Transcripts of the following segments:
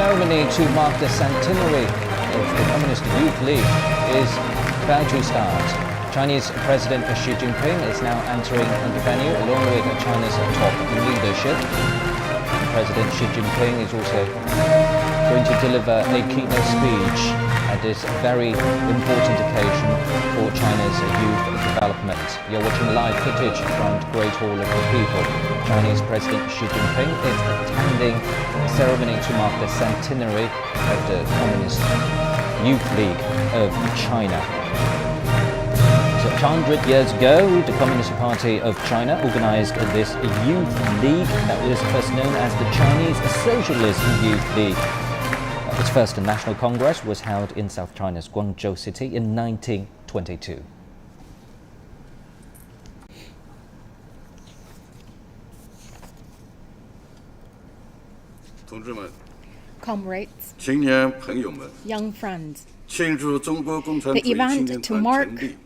ceremony to mark the centenary of the Communist Youth League is about to start. Chinese President Xi Jinping is now entering the venue along with China's top leadership. President Xi Jinping is also going to deliver a keynote speech at this very important occasion for China's youth development. You're watching live footage from the Great Hall of the People. Chinese President Xi Jinping is attending the ceremony to mark the centenary of the Communist Youth League of China. So 100 years ago, the Communist Party of China organized this youth league that was first known as the Chinese Socialist Youth League. Its first national congress was held in South China's Guangzhou city in 1922. Comrades, young friends, the event to mark the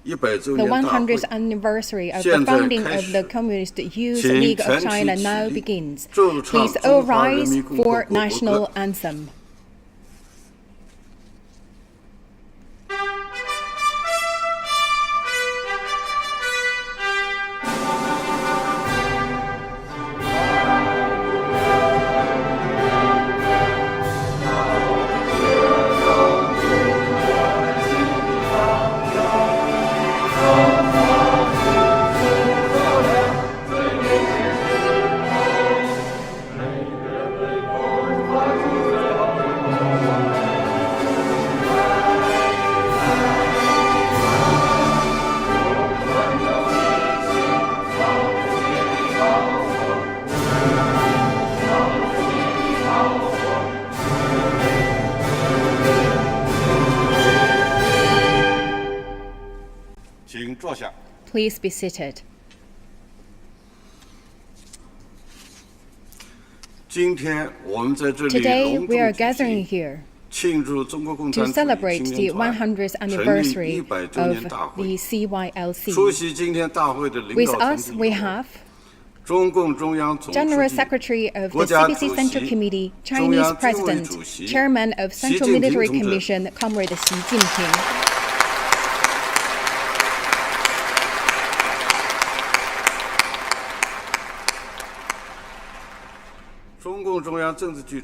100th anniversary of the founding of the Communist Youth League of China now begins. Please all rise for national anthem. Please be seated. Today we are gathering here to celebrate the 100th anniversary of the CYLC. With us we have General Secretary of the CPC Central Committee, Chinese President, Chairman of Central Military Commission, Comrade Xi Jinping.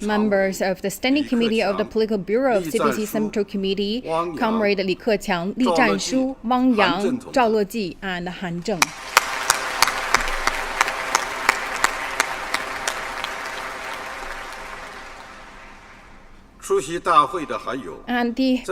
Members of the Standing Committee of the Political Bureau of CPC Central Committee, Comrade Li Keqiang, Li Zhanshu, Wang Yang, Zhao Leji, and Han Zheng. And the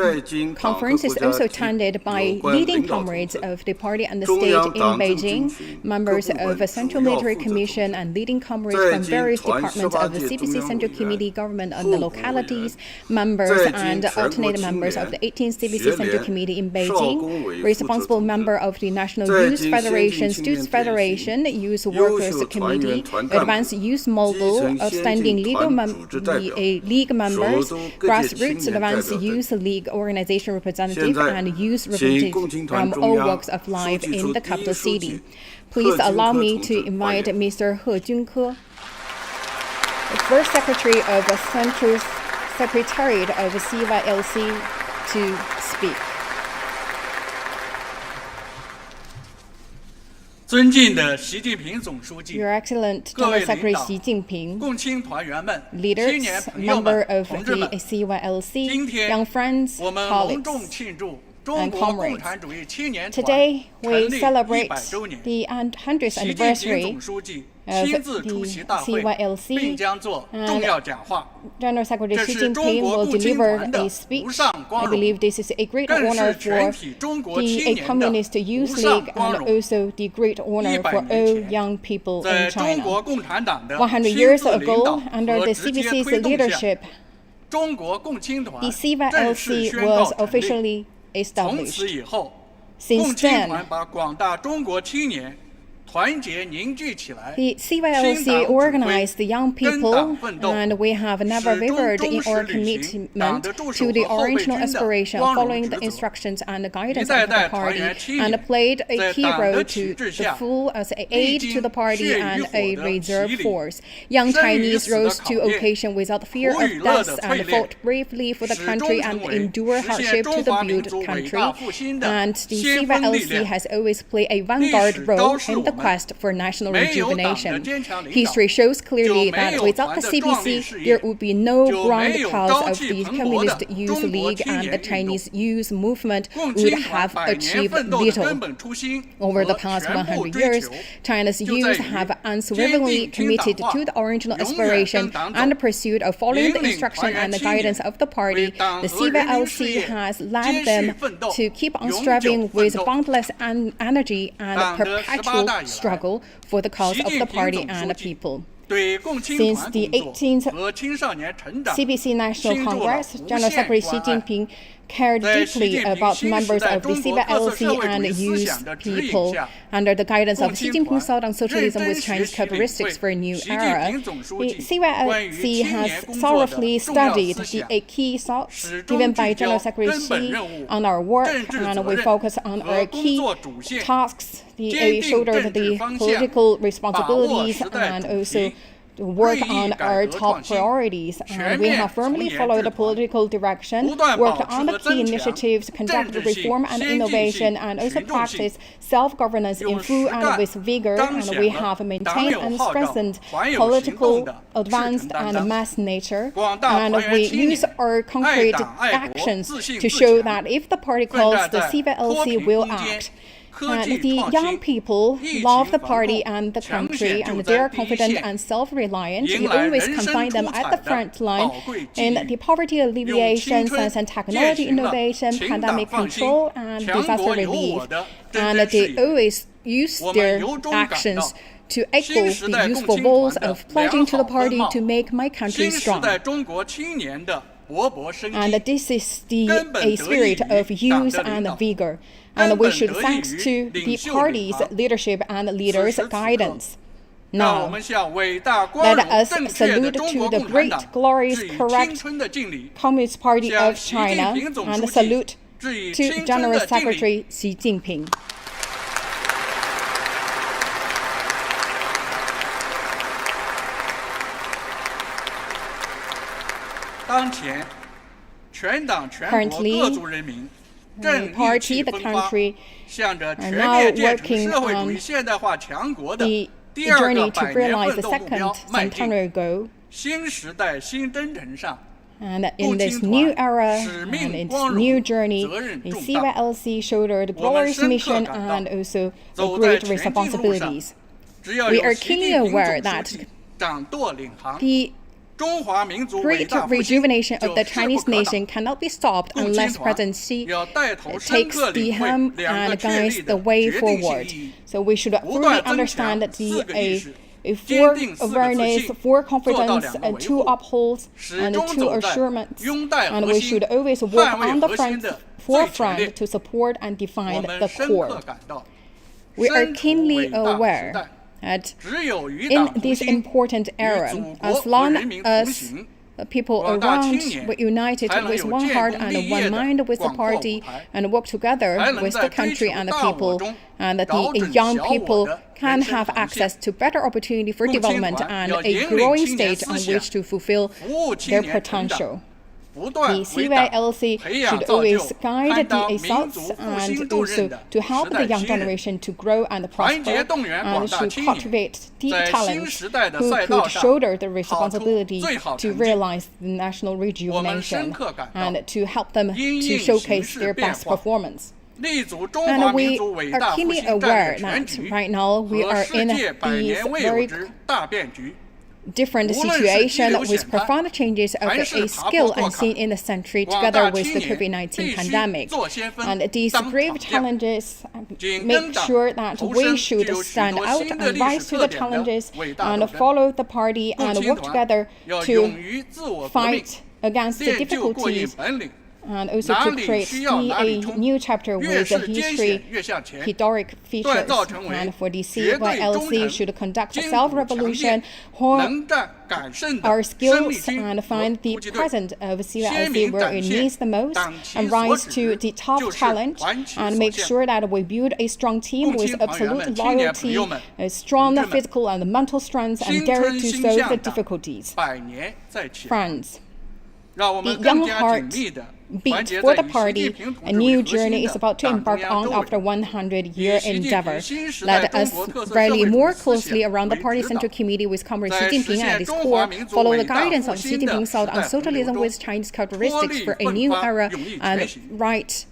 conference is also attended by leading comrades of the party and the state in Beijing, members of the Central Military Commission, and leading comrades from various departments of the CPC Central Committee, government and the localities, members and alternate members of the 18th CPC Central Committee in Beijing, responsible member of the National Youth Federation, Students Federation, Youth Workers Committee, Advanced Youth Model, outstanding legal league members, grassroots advanced youth league organization representative and youth representative from all walks of life in the capital city. Please allow me to invite Mr. He Junke, the first secretary of the Central Secretariat of CYLC, to speak. Your Excellent General Secretary Xi Jinping, leaders, members of the CYLC, young friends, colleagues, and comrades. Today we celebrate the 100th anniversary of the CYLC, and General Secretary Xi Jinping will deliver a speech. I believe this is a great honor for the Communist Youth League and also the great honor for all young people in China. 100 years ago, under the CPC's leadership, the CYLC was officially established. Since then, The CYLC organized the young people, and we have never wavered in our commitment to the original aspiration of following the instructions and the guidance of the party, and played a key role to the full as an aid to the party and a reserve force. Young Chinese rose to occasion without fear of death and fought bravely for the country and endured hardship to the build country. And the CYLC has always played a vanguard role in the quest for national rejuvenation. History shows clearly that without the CPC, there would be no grand cause of the Communist Youth League, and the Chinese youth movement would have achieved little. Over the past 100 years, China's youth have unswervingly committed to the original aspiration and pursuit of following the instruction and the guidance of the party. The CYLC has led them to keep on striving with boundless energy and perpetual struggle for the cause of the party and the people. Since the 18th CPC National Congress, General Secretary Xi Jinping cared deeply about members of the CYLC and youth people. Under the guidance of Xi Jinping thought on socialism with Chinese characteristics for a new era, the CYLC has thoroughly studied the key thoughts given by General Secretary Xi on our work, and we focus on our key tasks. They shouldered the political responsibilities and also work on our top priorities. And we have firmly followed the political direction, worked on the key initiatives, conducted reform and innovation, and also practiced self-governance in full and with vigor. And we have maintained and strengthened political advanced and mass nature. And we use our concrete actions to show that if the party calls, the CYLC will act. And the young people love the party and the country, and they are confident and self-reliant. We always can find them at the front line in the poverty alleviation, science and technology innovation, pandemic control, and disaster relief. And they always use their actions to echo the useful vows of pledging to the party to make my country strong. And this is the spirit of youth and vigor. And we should thanks to the party's leadership and leaders' guidance. Now, let us salute to the great, glorious, correct Communist Party of China, and salute to General Secretary Xi Jinping. Currently, the party, the country, are now working on the journey to realize the second centenary goal. And in this new era and in this new journey, the CYLC shouldered glorious mission and also the great responsibilities. We are keenly aware that the great rejuvenation of the Chinese nation cannot be stopped unless President Xi takes the helm and guides the way forward. So we should fully understand the for awareness, for confidence, and to uphold and to assurance. And we should always work on the forefront to support and define the core. We are keenly aware that in this important era, as long as people around were united with one heart and one mind with the party and work together with the country and the people, and the young people can have access to better opportunity for development and a growing stage on which to fulfill their potential. The CYLC should always guide the thoughts and also to help the young generation to grow and prosper, and to cultivate the talents who could shoulder the responsibility to realize the national rejuvenation and to help them to showcase their best performance. And we are keenly aware that right now we are in these very different situation with profound changes of a skill unseen in the century together with the COVID-19 pandemic. And these grave challenges make sure that we should stand out and rise to the challenges and follow the party and work together to fight against the difficulties and also to create a new chapter with historic features. And for the CYLC should conduct self-revolution, hone our skills and find the present of CYLC where it needs the most, and rise to the top challenge, and make sure that we build a strong team with absolute loyalty, a strong physical and mental strength, and dare to solve the difficulties. Friends, the young heart beat for the party. A new journey is about to embark on after 100-year endeavor. Let us rally more closely around the Party Central Committee with Comrade Xi Jinping at its core, follow the guidance of Xi Jinping's thought on socialism with Chinese characteristics for a new era, and write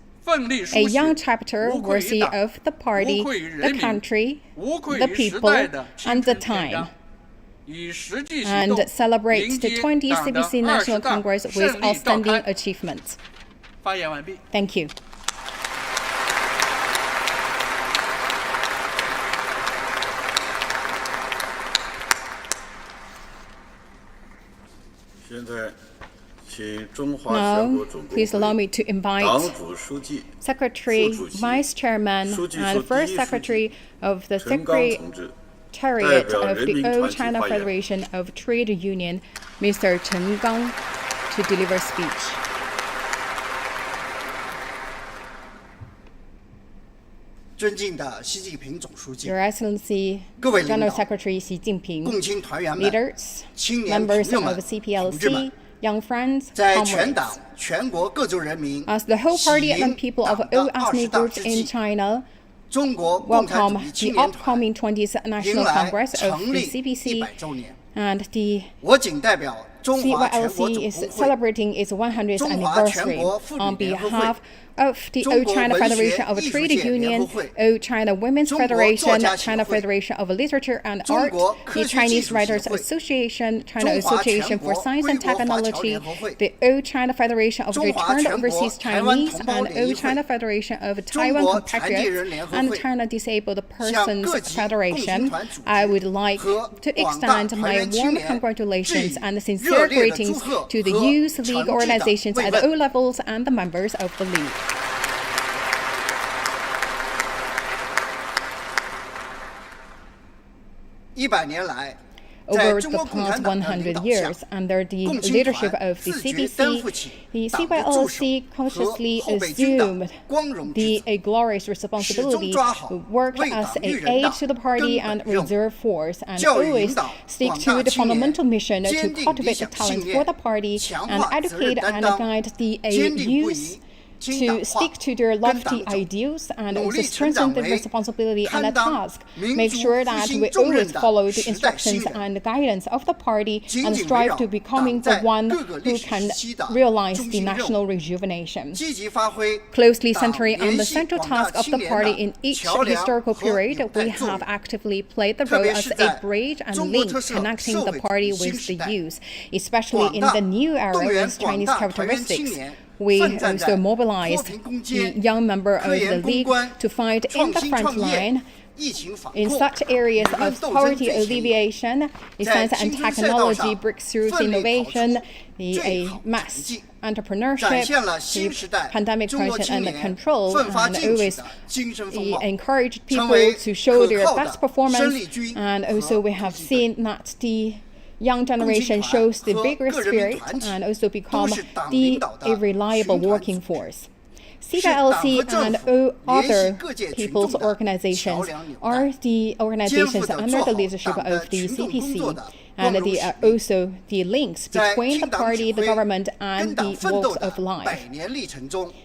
a young chapter worthy of the party, the country, the people, and the time, and celebrate the 20th CPC National Congress with outstanding achievements. Thank you. Now, please allow me to invite Secretary, Vice Chairman, and First Secretary of the Secretariat of the All China Federation of Trade Union, Mr. Chen Gang, to deliver speech. Your Excellency, General Secretary Xi Jinping, leaders, members of CPLC, young friends, comrades. As the whole party and people of all ethnic groups in China welcome the upcoming 20th National Congress of the CPC, and the CYLC is celebrating its 100th anniversary. On behalf of the All China Federation of Trade Union, All China Women's Federation, China Federation of Literature and Art, the Chinese Writers Association, China Association for Science and Technology, the All China Federation of Returned Overseas Chinese, and All China Federation of Taiwan Compatriots, and China Disabled Persons Federation, I would like to extend my warm congratulations and sincere greetings to the Youth League organizations at all levels and the members of the League. Over the past 100 years, under the leadership of the CPC, the CYLC consciously assumed the glorious responsibility to work as an aid to the party and reserve force, and always stick to the fundamental mission to cultivate the talent for the party and educate and guide the youth to stick to their lofty ideals, and also strengthen the responsibility and the task. Make sure that we always follow the instructions and the guidance of the party and strive to becoming the one who can realize the national rejuvenation. Closely centering on the central task of the party in each historical period, we have actively played the role as a bridge and link connecting the party with the youth, especially in the new era with Chinese characteristics. We also mobilized the young member of the League to fight in the front line in such areas of poverty alleviation, science and technology breakthroughs, innovation, the mass entrepreneurship, the pandemic prevention and control, and always encouraged people to show their best performance. And also we have seen that the young generation shows the bigger spirit and also become a reliable working force. CYLC and all other people's organizations are the organizations under the leadership of the CPC, and they are also the links between the party, the government, and the walks of life.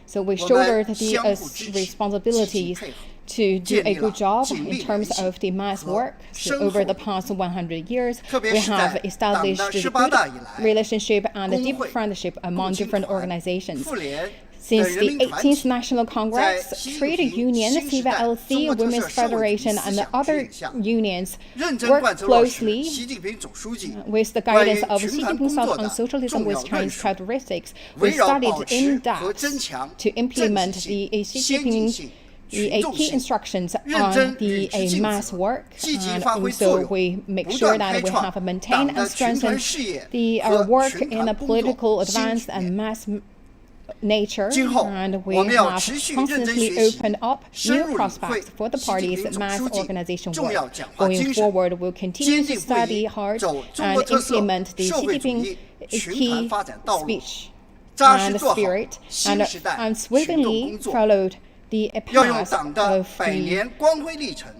So we shoulder the responsibilities to do a good job in terms of the mass work. So over the past 100 years, we have established a good relationship and a deep friendship among different organizations. Since the 18th National Congress, Trade Union, CYLC, Women's Federation, and other unions work closely with the guidance of Xi Jinping's thought on socialism with Chinese characteristics. We studied in depth to implement the Xi Jinping's key instructions on the mass work, and also we make sure that we have maintained and strengthened the work in a political advance and mass nature, and we have constantly opened up new prospects for the party's mass organization work. Going forward, we'll continue to study hard and implement the Xi Jinping key speech and spirit, and swiftly followed the path of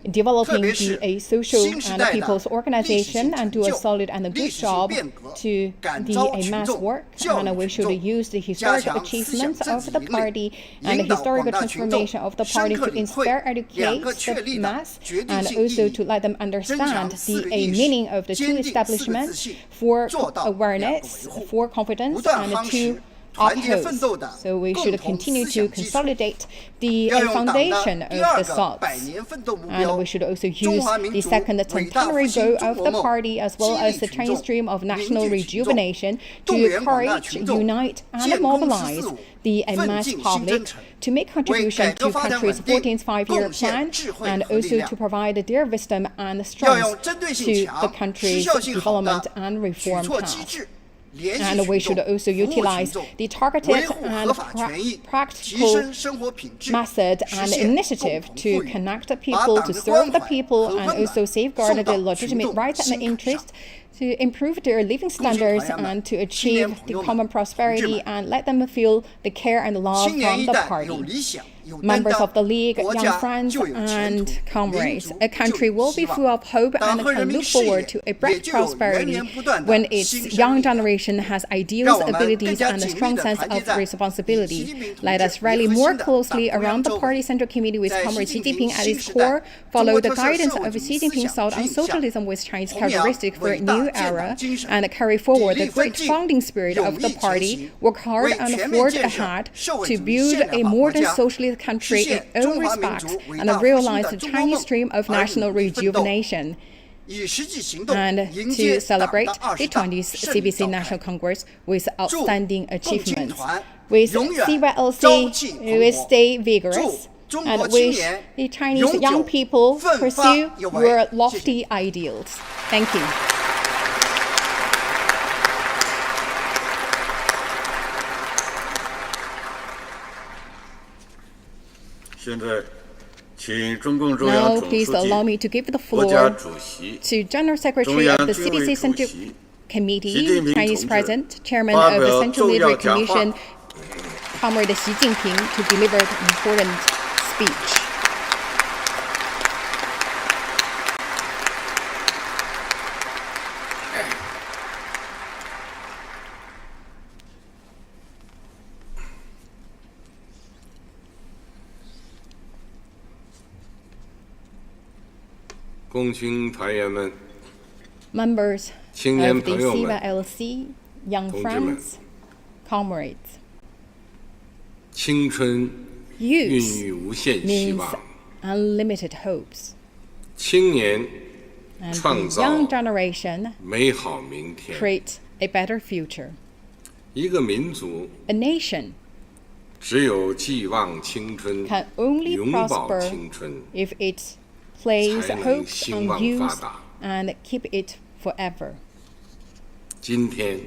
developing a social and people's organization and do a solid and a good job to the mass work. And we should use the historical achievements of the party and the historical transformation of the party to inspire, educate the mass, and also to let them understand the meaning of the two establishments for awareness, for confidence, and to uphold. So we should continue to consolidate the foundation of the thoughts. And we should also use the second centenary goal of the party as well as the Chinese dream of national rejuvenation to encourage, unite, and mobilize the mass public to make contribution to country's 14th five-year plan and also to provide their wisdom and strength to the country's development and reform path. And we should also utilize the targeted and practical method and initiative to connect the people, to serve the people, and also safeguard their legitimate rights and interests, to improve their living standards and to achieve the common prosperity and let them feel the care and love from the party. Members of the League, young friends and comrades, a country will be full of hope and can look forward to a bright prosperity when its young generation has ideals, abilities, and a strong sense of responsibility. Let us rally more closely around the Party Central Committee with Comrade Xi Jinping at its core, follow the guidance of Xi Jinping's thought on socialism with Chinese characteristics for a new era, and carry forward the great founding spirit of the party, work hard and forge ahead to build a modern socialist country in all respects and realize the Chinese dream of national rejuvenation. And to celebrate the 20th CBC National Congress with outstanding achievements. With CYLC, we will stay vigorous and wish the Chinese young people pursue your lofty ideals. Thank you. 现在，请中共中央 Now, 总 please 书 allow 记、 me to give the 国家 floor 主席、 to General 中 Secretary 央 of the 军委 CBC 主 Central 席 Committee, 习近平 Chinese 同志 President, Chairman 发 of the 表 Central 重要 Military 讲话。 Commission, Comrade Xi Jinping, to deliver an important speech. Members 青年 of the 朋友们 CYLC, young 同志们 friends, comrades, 青春 youth 孕育无限希 means 望， unlimited hopes. 青年 And 创 the young 造 generation 美好明天。 create a better future. 一个民族 A nation 只有寄望青春， can only 永葆 prosper 青春， if it plays 才能 hope 兴 on 旺 youth 发达。 and keep it forever. 今天，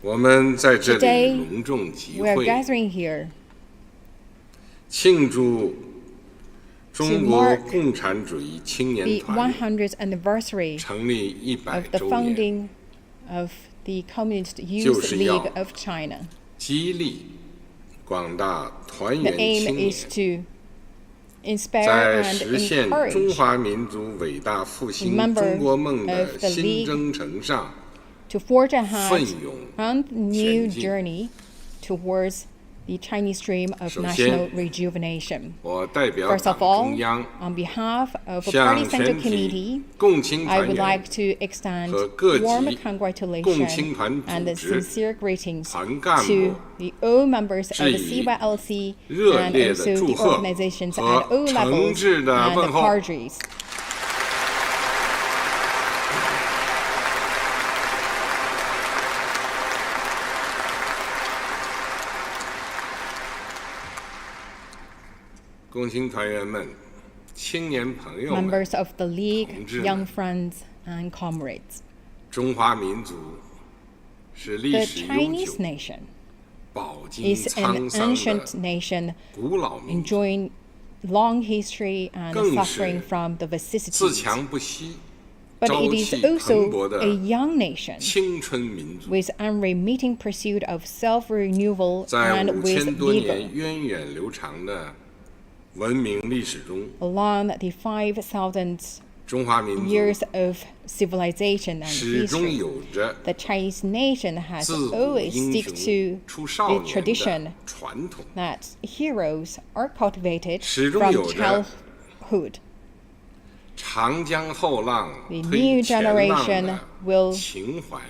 我们在这里 Today, 隆重集 we are 会， gathering here 庆祝中国 mark 共产主义青年 the 团 100th anniversary 成立100 of the 周年， founding of the Communist 就 Youth 是要 League of China. 激励广大团 The 员 aim 青年 is to inspire 在 and 实现中 encourage 华民族伟大复兴 Member 中国梦的 of the 新 League 征程上 to forge ahead 奋勇 on the new 前进。 journey towards the Chinese dream of 首先， national rejuvenation. 我代表 First 党 of all, 中央 on behalf of the 向 Party Central 全 Committee, 体共青 I 团 would 员 like to extend 和各级 warm 共青 congratulations 团 and 组织 sincere greetings 团干 to 部 the all members of 致 the 以 CYLC 热 and 烈的 also 祝 the 贺 organizations 和 at all 诚 levels 挚的 and 问候。 parties. 共青团员们、青年朋友们， Members of the League, 同志们 young friends and comrades. 中华民族是历 The 史悠 Chinese 久、 nation is an ancient nation enjoying long history and suffering from the vicissitudes. But it is also a young nation with unremitting pursuit of self-renewal and with vigor. Along the 5,000 years of civilization and history, the Chinese nation has always stuck to the tradition that heroes are cultivated from childhood. The new generation will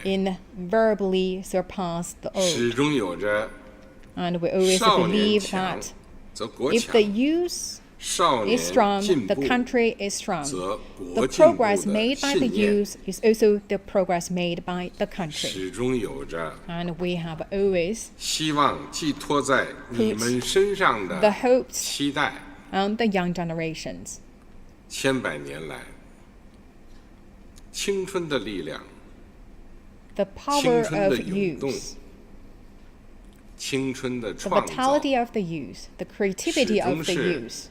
invariably surpass the old. And we always believe that if the youth is strong, the country is strong. The progress made by the youth is also the progress made by the country. And we have always put the hopes on the young generations. 100年来，青春的力量， The power of youth, 青春的 the 创造， vitality of the youth, the creativity of the 始终是 youth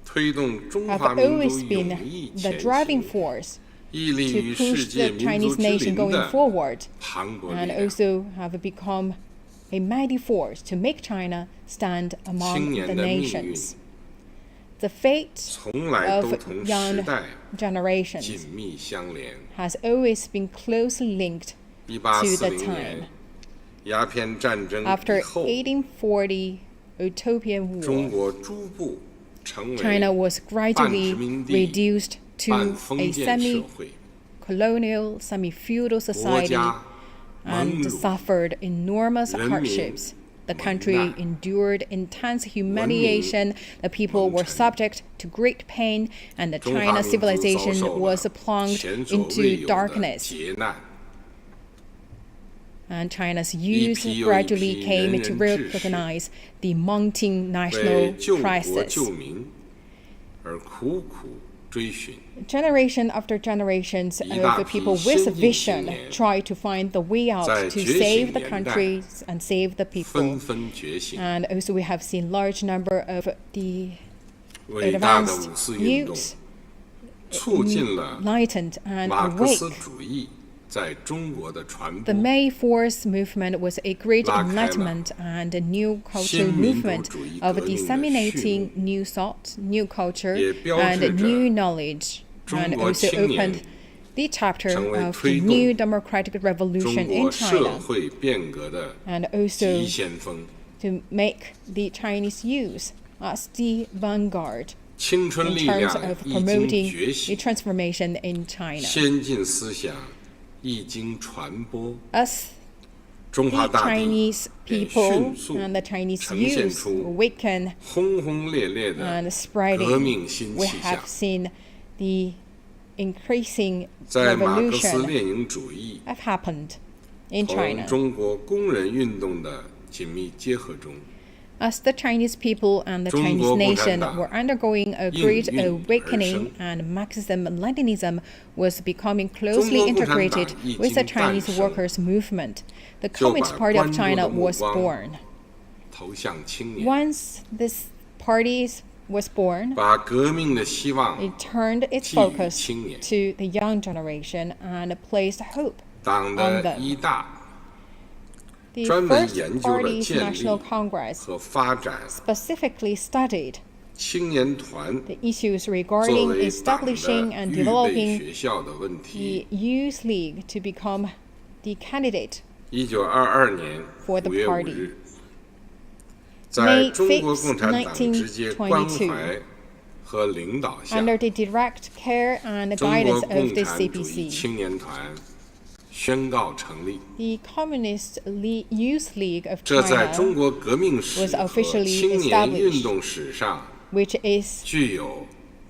推动中 have 华民 always 族 been 勇毅 the 前 driving 行， force 屹立 to 于世 push 界 the 民 Chinese 族之 nation 林 going 的 forward, 磅礴 and 力量。 also have become a mighty force to make China stand 青 among 年 the 的命运 nations. The fate 从来都 of 同 young 时代 generations 紧密相连。 has always been closely linked to the 1840 time. 年鸦片战争 After 以后， 1840 utopian 中 war, 国逐步成为 China was 半 gradually 殖民地 reduced to 半 a 封建社会， semi-colonial, semi-feudal 国 society 家蒙 and 辱， suffered enormous 人民 hardships. The country 蒙难， endured intense humiliation. The people were 蒙尘， subject to great pain, and the 中华 China 民族遭 civilization 受 was 了 plunged 前所未 into 有的 darkness. 劫难。 And China's youth 一批又一批 gradually came 仁 to 人志士 recognize the mounting 为 national 救国 crisis. 救民而苦苦追寻， Generation after generations 一大 of 批 people 先 with 进青 vision 年 try to find the way out 在 to 觉醒 save the 年代 countries and save the 纷 people. 纷觉醒， And also we have seen large number of the 伟大的 advanced 五四运动 youths 促进了 enlightened and 马克思 awake. 主义在中国的传 The 播。 May 4th movement was a great 拉开了 enlightenment and a new cultural 新民主 movement 主义 of 革命的 disseminating 序幕， new thought, new culture, 也标志 and 着 new knowledge, 中 and 国 also 青年 opened the chapter 成为 of the 推动 new democratic 中 revolution in 国社 China, 会变革的 and also 急先锋。 to make the Chinese youth as the vanguard 青春 in 力 terms 量 of 一经 promoting 觉 the 醒， transformation in China. 先进思想一经传播， As 中华 the 大地 Chinese 便 people 迅速 and the Chinese 呈现 youth 出 awaken 轰轰烈烈的 and 革 spreading. 命新 We 气象 have。seen the increasing 在马克思 revolution 列宁主义 have happened in 同 China. 中国工人运动的紧密结合中， As the Chinese people and the 中 Chinese 国共产 nation 党 were undergoing a great 应运而 awakening 生。 and Marxism-Leninism was becoming closely 中国共产党 integrated 一 with the 经诞 Chinese 生， workers' movement, the 就把 Communist Party of 关注 China 的目 was 光 born. 投向青年， Once this party was born, 把革命的希望 it turned its 寄予 focus 青年。 to the young generation and placed hope 党 on 的 them. 一大 The 专门 First 研究了 Party's 建立 National Congress 和发展 specifically studied 青年团 the issues 作 regarding 为党的 establishing and 预备 developing 学校的问 the 题。 Youth League to become the candidate 1922年 for the 5月5 party. 日，在 May 中国 5th, 共产党直接关怀和领导下， under the direct care and 中国 guidance 共 of the 产主义 CPC. 青年团宣告成立。 The Communist Youth League of 这在中 China, 国革命史 was 和 officially 青年 established. 运动史上 which is 具有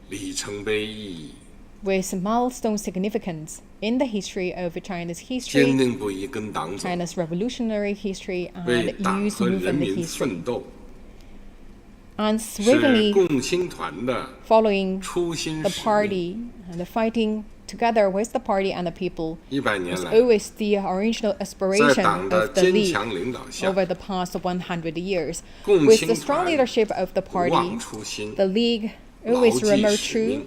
里程碑意义， with milestone significance in the history of China's 坚 history, 定不移跟党走， China's revolutionary history 为 and 党 youth 和人 movement 民 history, 奋斗，是 unswervingly 共青团的 following 初心 the 使命。 party and fighting together with the party and the people 100年 was 来， always the original 在 aspiration 党的 of the 坚 League 强领导下， over the past 100 years. 共 With 青 the strong 团 leadership of the 不 party, 忘初心， the League 牢 always 记 remain 使 true 命，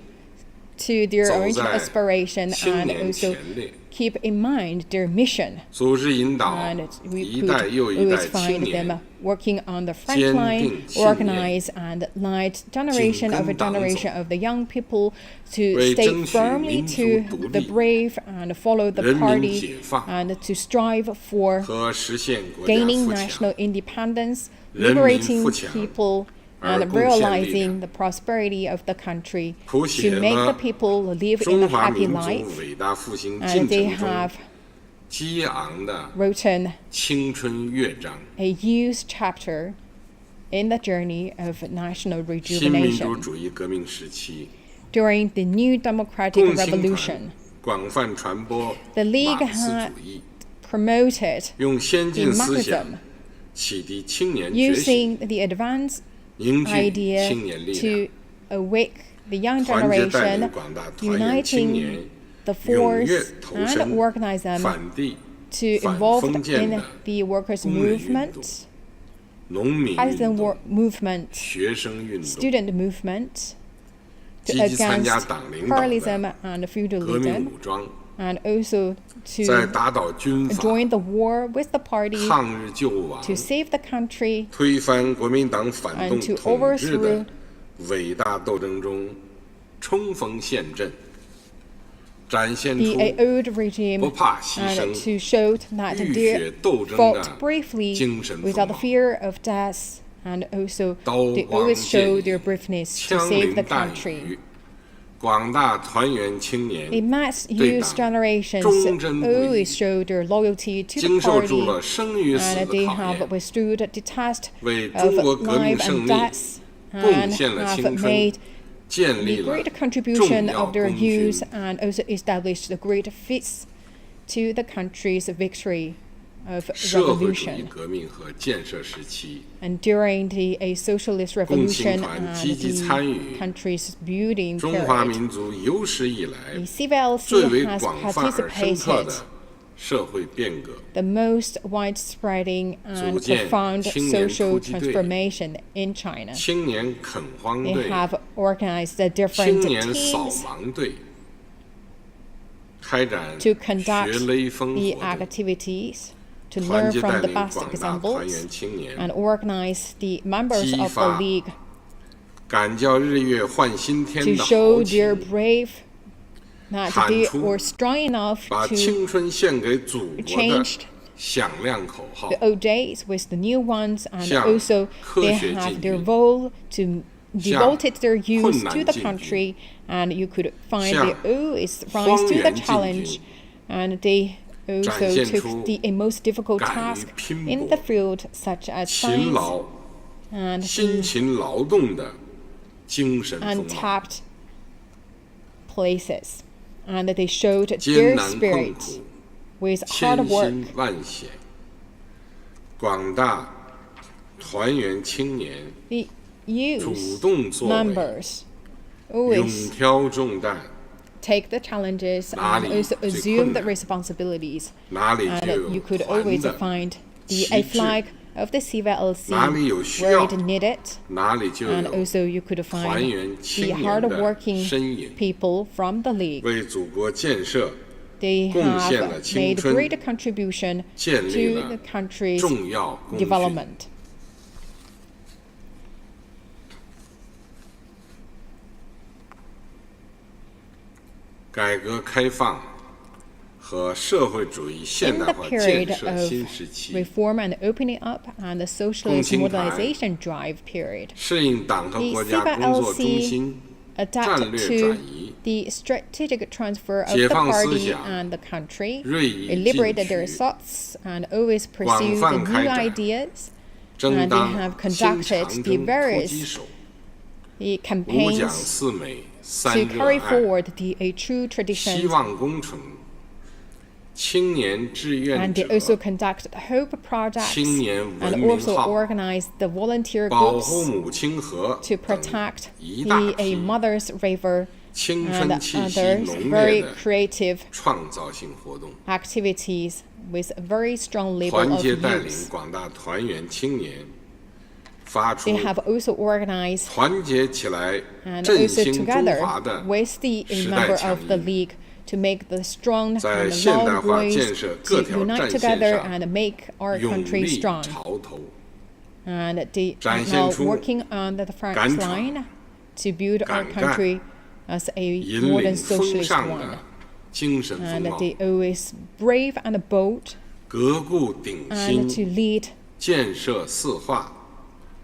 to their 走 original 在 aspiration 青 and 年 also 前列， keep in mind their mission. 组织引导 And we 一 could 代又一 always 代青 find them 年 working on the front 坚 line, 定信念 organize and lead generation 紧 of 跟 a 党走 generation of the young people to 为 stay 争取 firmly 民族 to 独 the 立 brave and follow the 人民 party 解放 and to strive for 和实现国家 gaining 富强 national independence, 人民 liberating 富强 people, 而 and 贡献力量 realizing the prosperity of the country 谱写 to make the 了 people live in 中 a 华 happy 民 life. 族伟大复兴 And 进 they 程中 have 激昂的 written 青春乐章。 a huge chapter in the journey of national 新民主 rejuvenation. 主义革命时期， During the new democratic 共青 revolution, 团广泛传播 the League 马克思 had 主义， promoted 用先 the 进思想 Marxism 启迪青年觉醒， using the advanced 凝聚 idea 青年力量， to awake the young 团结带领 generation, 广大团员青年 uniting the 踊跃 force 投 and 身 organize them 反帝、 to 反 involve 封建 in 的 the workers' 工人运动、 movement, 农民运 artisan 动、 movement, 学生运动， student movement, 积 to 极参加 against 党领导的 pluralism and 革命 feudalism, 武装， and also 在 to 打倒军阀、 join the war with the party 抗日救亡、 to save the country 推翻国民党反动 and to 统治的 overthrow 伟大斗争中冲锋陷阵，展现 the 出 old regime 不怕牺 and 牲、 to show that 浴 they 血斗争 fought 的 bravely 精神风 without the 貌。 fear of death, and also 刀 they 光 always 剑 show 影 their braveness to 枪 save 林 the 弹 country. 雨，广大团员青年 The mass 对 youth 党 generations 忠贞不渝， always show their loyalty to 经 the 受住 party, 了生与死 and 的 they 考 have 验， withstood the test 为 of 中国革命 life 胜 and 利 death, 贡 and 献了 have 青春， made 建立 the 了 great 重 contribution 要 of their 功勋 youth, and also established the great feats to the country's victory of 社会主义 revolution. 革命和建设时期， And during a socialist 共青 revolution 团 and 积极参与 the country's building 中华 period, 民族有史以来 the 最 CVLC 为 has 广泛而深刻 participated 的社会变革， the most widespreading and 组建 profound 青年 social 突击队 transformation in China. 青年垦荒 They 队、 have organized the 青 different 年扫 teams 盲队，开展 to conduct 学雷锋 the 活动， activities, to 团 learn 结带 from the 领 best 广大团员 examples, 青年， and organize the members 激 of 发 the league 敢叫日月换新天 to 的 show 豪 their 情， brave that 喊 they 出 were strong enough 把 to 青春献给祖国的 changed 响亮口号 the，old days with the new ones, and 向 also 科 they 学 have 进 their 军， vow to devoted their youth 困难 to the 进军， country, and you could find 向 they always rise 荒 to the 原进 challenge, 军， and they also 展现 took 出 the most difficult 敢于 task 拼 in 搏 the field such as 勤 science 劳、 and 辛 the 勤劳动的精神风貌， untapped places, and they showed 艰 their 难困 spirit 苦、 with 千 hard work. 辛万险，广大团员青年 The 主 youth 动作为， members 勇 always 挑重担， take the challenges 哪 and 里 also 最 assume the 困难， responsibilities. 哪里就 And 有 you could 团 always 的 find the 旗 a 帜， flag of the CVLC 哪里有需 where 要， it needed, 哪里就 and 有 also you could 团 find 员 the 青年的 hard-working 身影， people from the league. 为祖国建设 They 贡献了 have 青 made 春， great contribution 建立 to 了 the country's 重要功勋。 development. 改革开放和社会主义现 In 代 the 化建 period 设 of 新时期， reform and opening up and the socialist 共青团 modernization drive period, 适应党和 the 国家工作中 CVLC 心战 adapted 略 to 转移， the strategic transfer of 解 the 放思 party 想 and the country, 锐意 they 进 liberated their 取， thoughts and always 广 pursued 泛 the 开 new 展 ideas, 争 and they 当 have 新 conducted 长 the 征突击 various 手， the 五讲 campaigns 四美 to 三热 carry 爱， forward a true 希 tradition, 望工程、青年志愿 and 者 they、also conduct hope projects 青年文 and 明 also 号、 organize the volunteer 保 groups 护母亲河 to 等 protect 一大 a 批 mother's river and others very creative 创造性活动， activities with a very strong level 团 of 结带领 youth. 广大团员青年发出 They have also organized 团结起来 and 振 also 兴中 together 华的 with the 时代 member 强 of the 音， league to make the strong 在 and 现代 loud 化建 voice 设各 to 条 unite 战线 together 上 and make our 勇 country 立 strong. 潮头， And they 展 are 现 now 出 working on the front 敢闯 line to build our 敢干 country as a 引 modern 领风 socialist 尚 one. 的精神风 And 貌， they always brave and bold 革故鼎 and to 新， lead 建设四化，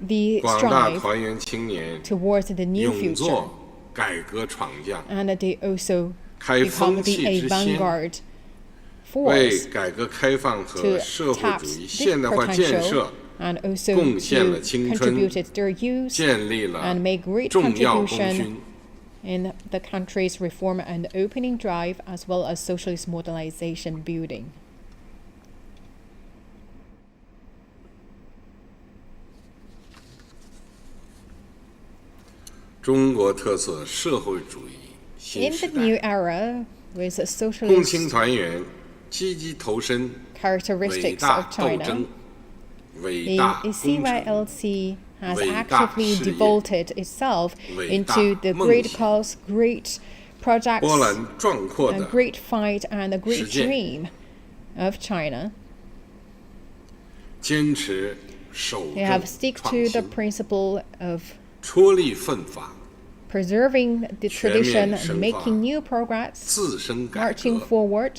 the 广大 strive 团员青年 towards the new 勇 future. 做改革闯将， And they also 开 become 风 the 气 a 之先， vanguard 为 force 改革开放 to 和社会 tap 主义 this 现代化建 potential 设 and also 贡献了 to 青春， contributed their youth 建立了 and make great 重要功 contribution 勋。 in the country's reform and opening drive as well as socialist modernization building. 中国特色社会主义新 In 时 the new 代， era, with a 共青 socialist 团员积极投身伟 characteristics 大 of 斗 China, 争、伟 the 大工程、 CYLC has 伟大 actively 事业、 devoted itself 伟大 into the 梦 great 想、 cause, great projects, 波澜壮阔 a 的 great fight, and a great 实践 dream of China. 坚持守 They 正 have stick 创 to the 新， principle of 出力奋发， preserving the 全面 tradition 深 and 化 making new progress, 自身改 marching 革， forward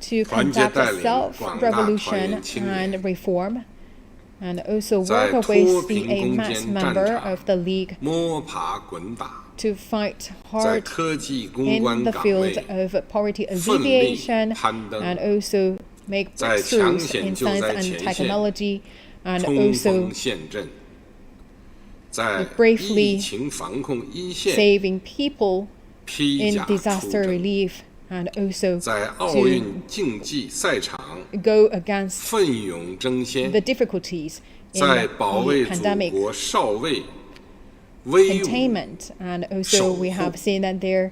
to 团结 conduct 带领 self-revolution 广大团员青年 and reform, and also 在 work 脱 with 贫 the 攻 mass 坚战 member 场 of the league 摸爬滚打， to fight 在 hard 科技攻 in 关 the 岗 field 位 of poverty 奋力 alleviation 攀登， and also make 在抢 breakthroughs 险 in 救 science 灾 and 前线 technology, and 冲 also 锋陷阵，在 bravely 疫情防控一线 saving people 披 in 甲出 disaster 征， relief, and also 在奥运竞技赛场 go against 奋勇争先 the，difficulties in 在 the 保卫祖 pandemic 国少尉威武， containment, and also 守 we 护 have seen that their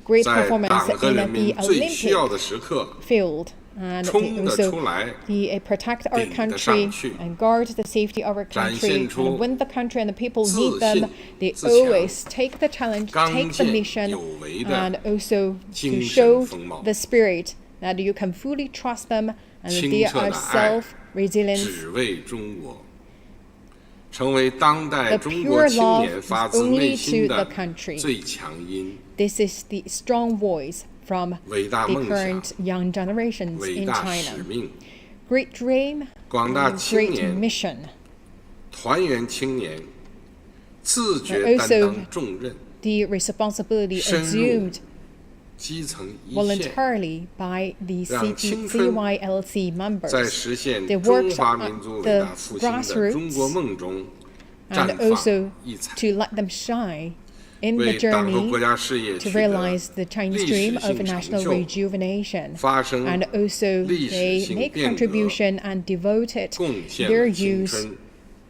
great 在 performance 党和 in 人 the 民最需要 Olympic 的时刻 field, and 冲得 also 出来， the protect our 顶得 country 上去， and guard the safety of our 展 country, 现出 and when the country and the people 自 need them, 信 they 自强 always take the challenge, 刚 take the 健 mission, 有为的 and also to 精神 show 风貌， the spirit that you can fully trust them, and 清 they 澈 are 的爱 self-resilient. 只为中国，成为当代 The 中国 pure 青 love 年发 is 自内 only 心 to the 的 country. 最强音， This is the strong voice from 伟大 the 梦想， current young generations 伟 in 大使 China. 命， Great dream, 广大 and 青 great 年 mission. 团员青年自觉 And 担 also 当重任， The responsibility 深入 assumed 基层一线， voluntarily by the 让青春 CYLC 在 members, 实现 They 中 worked 华 at 民族伟 the 大复兴的中国梦中 and 绽 also 放异彩， to let them shine in the 为党和 journey 国家事业 to 取得 realize the Chinese 历 dream 史 of 性成 national 就， rejuvenation. 发生 And also 历史 they 性 make 变革， contribution and devoted 贡献 their 了青 use 春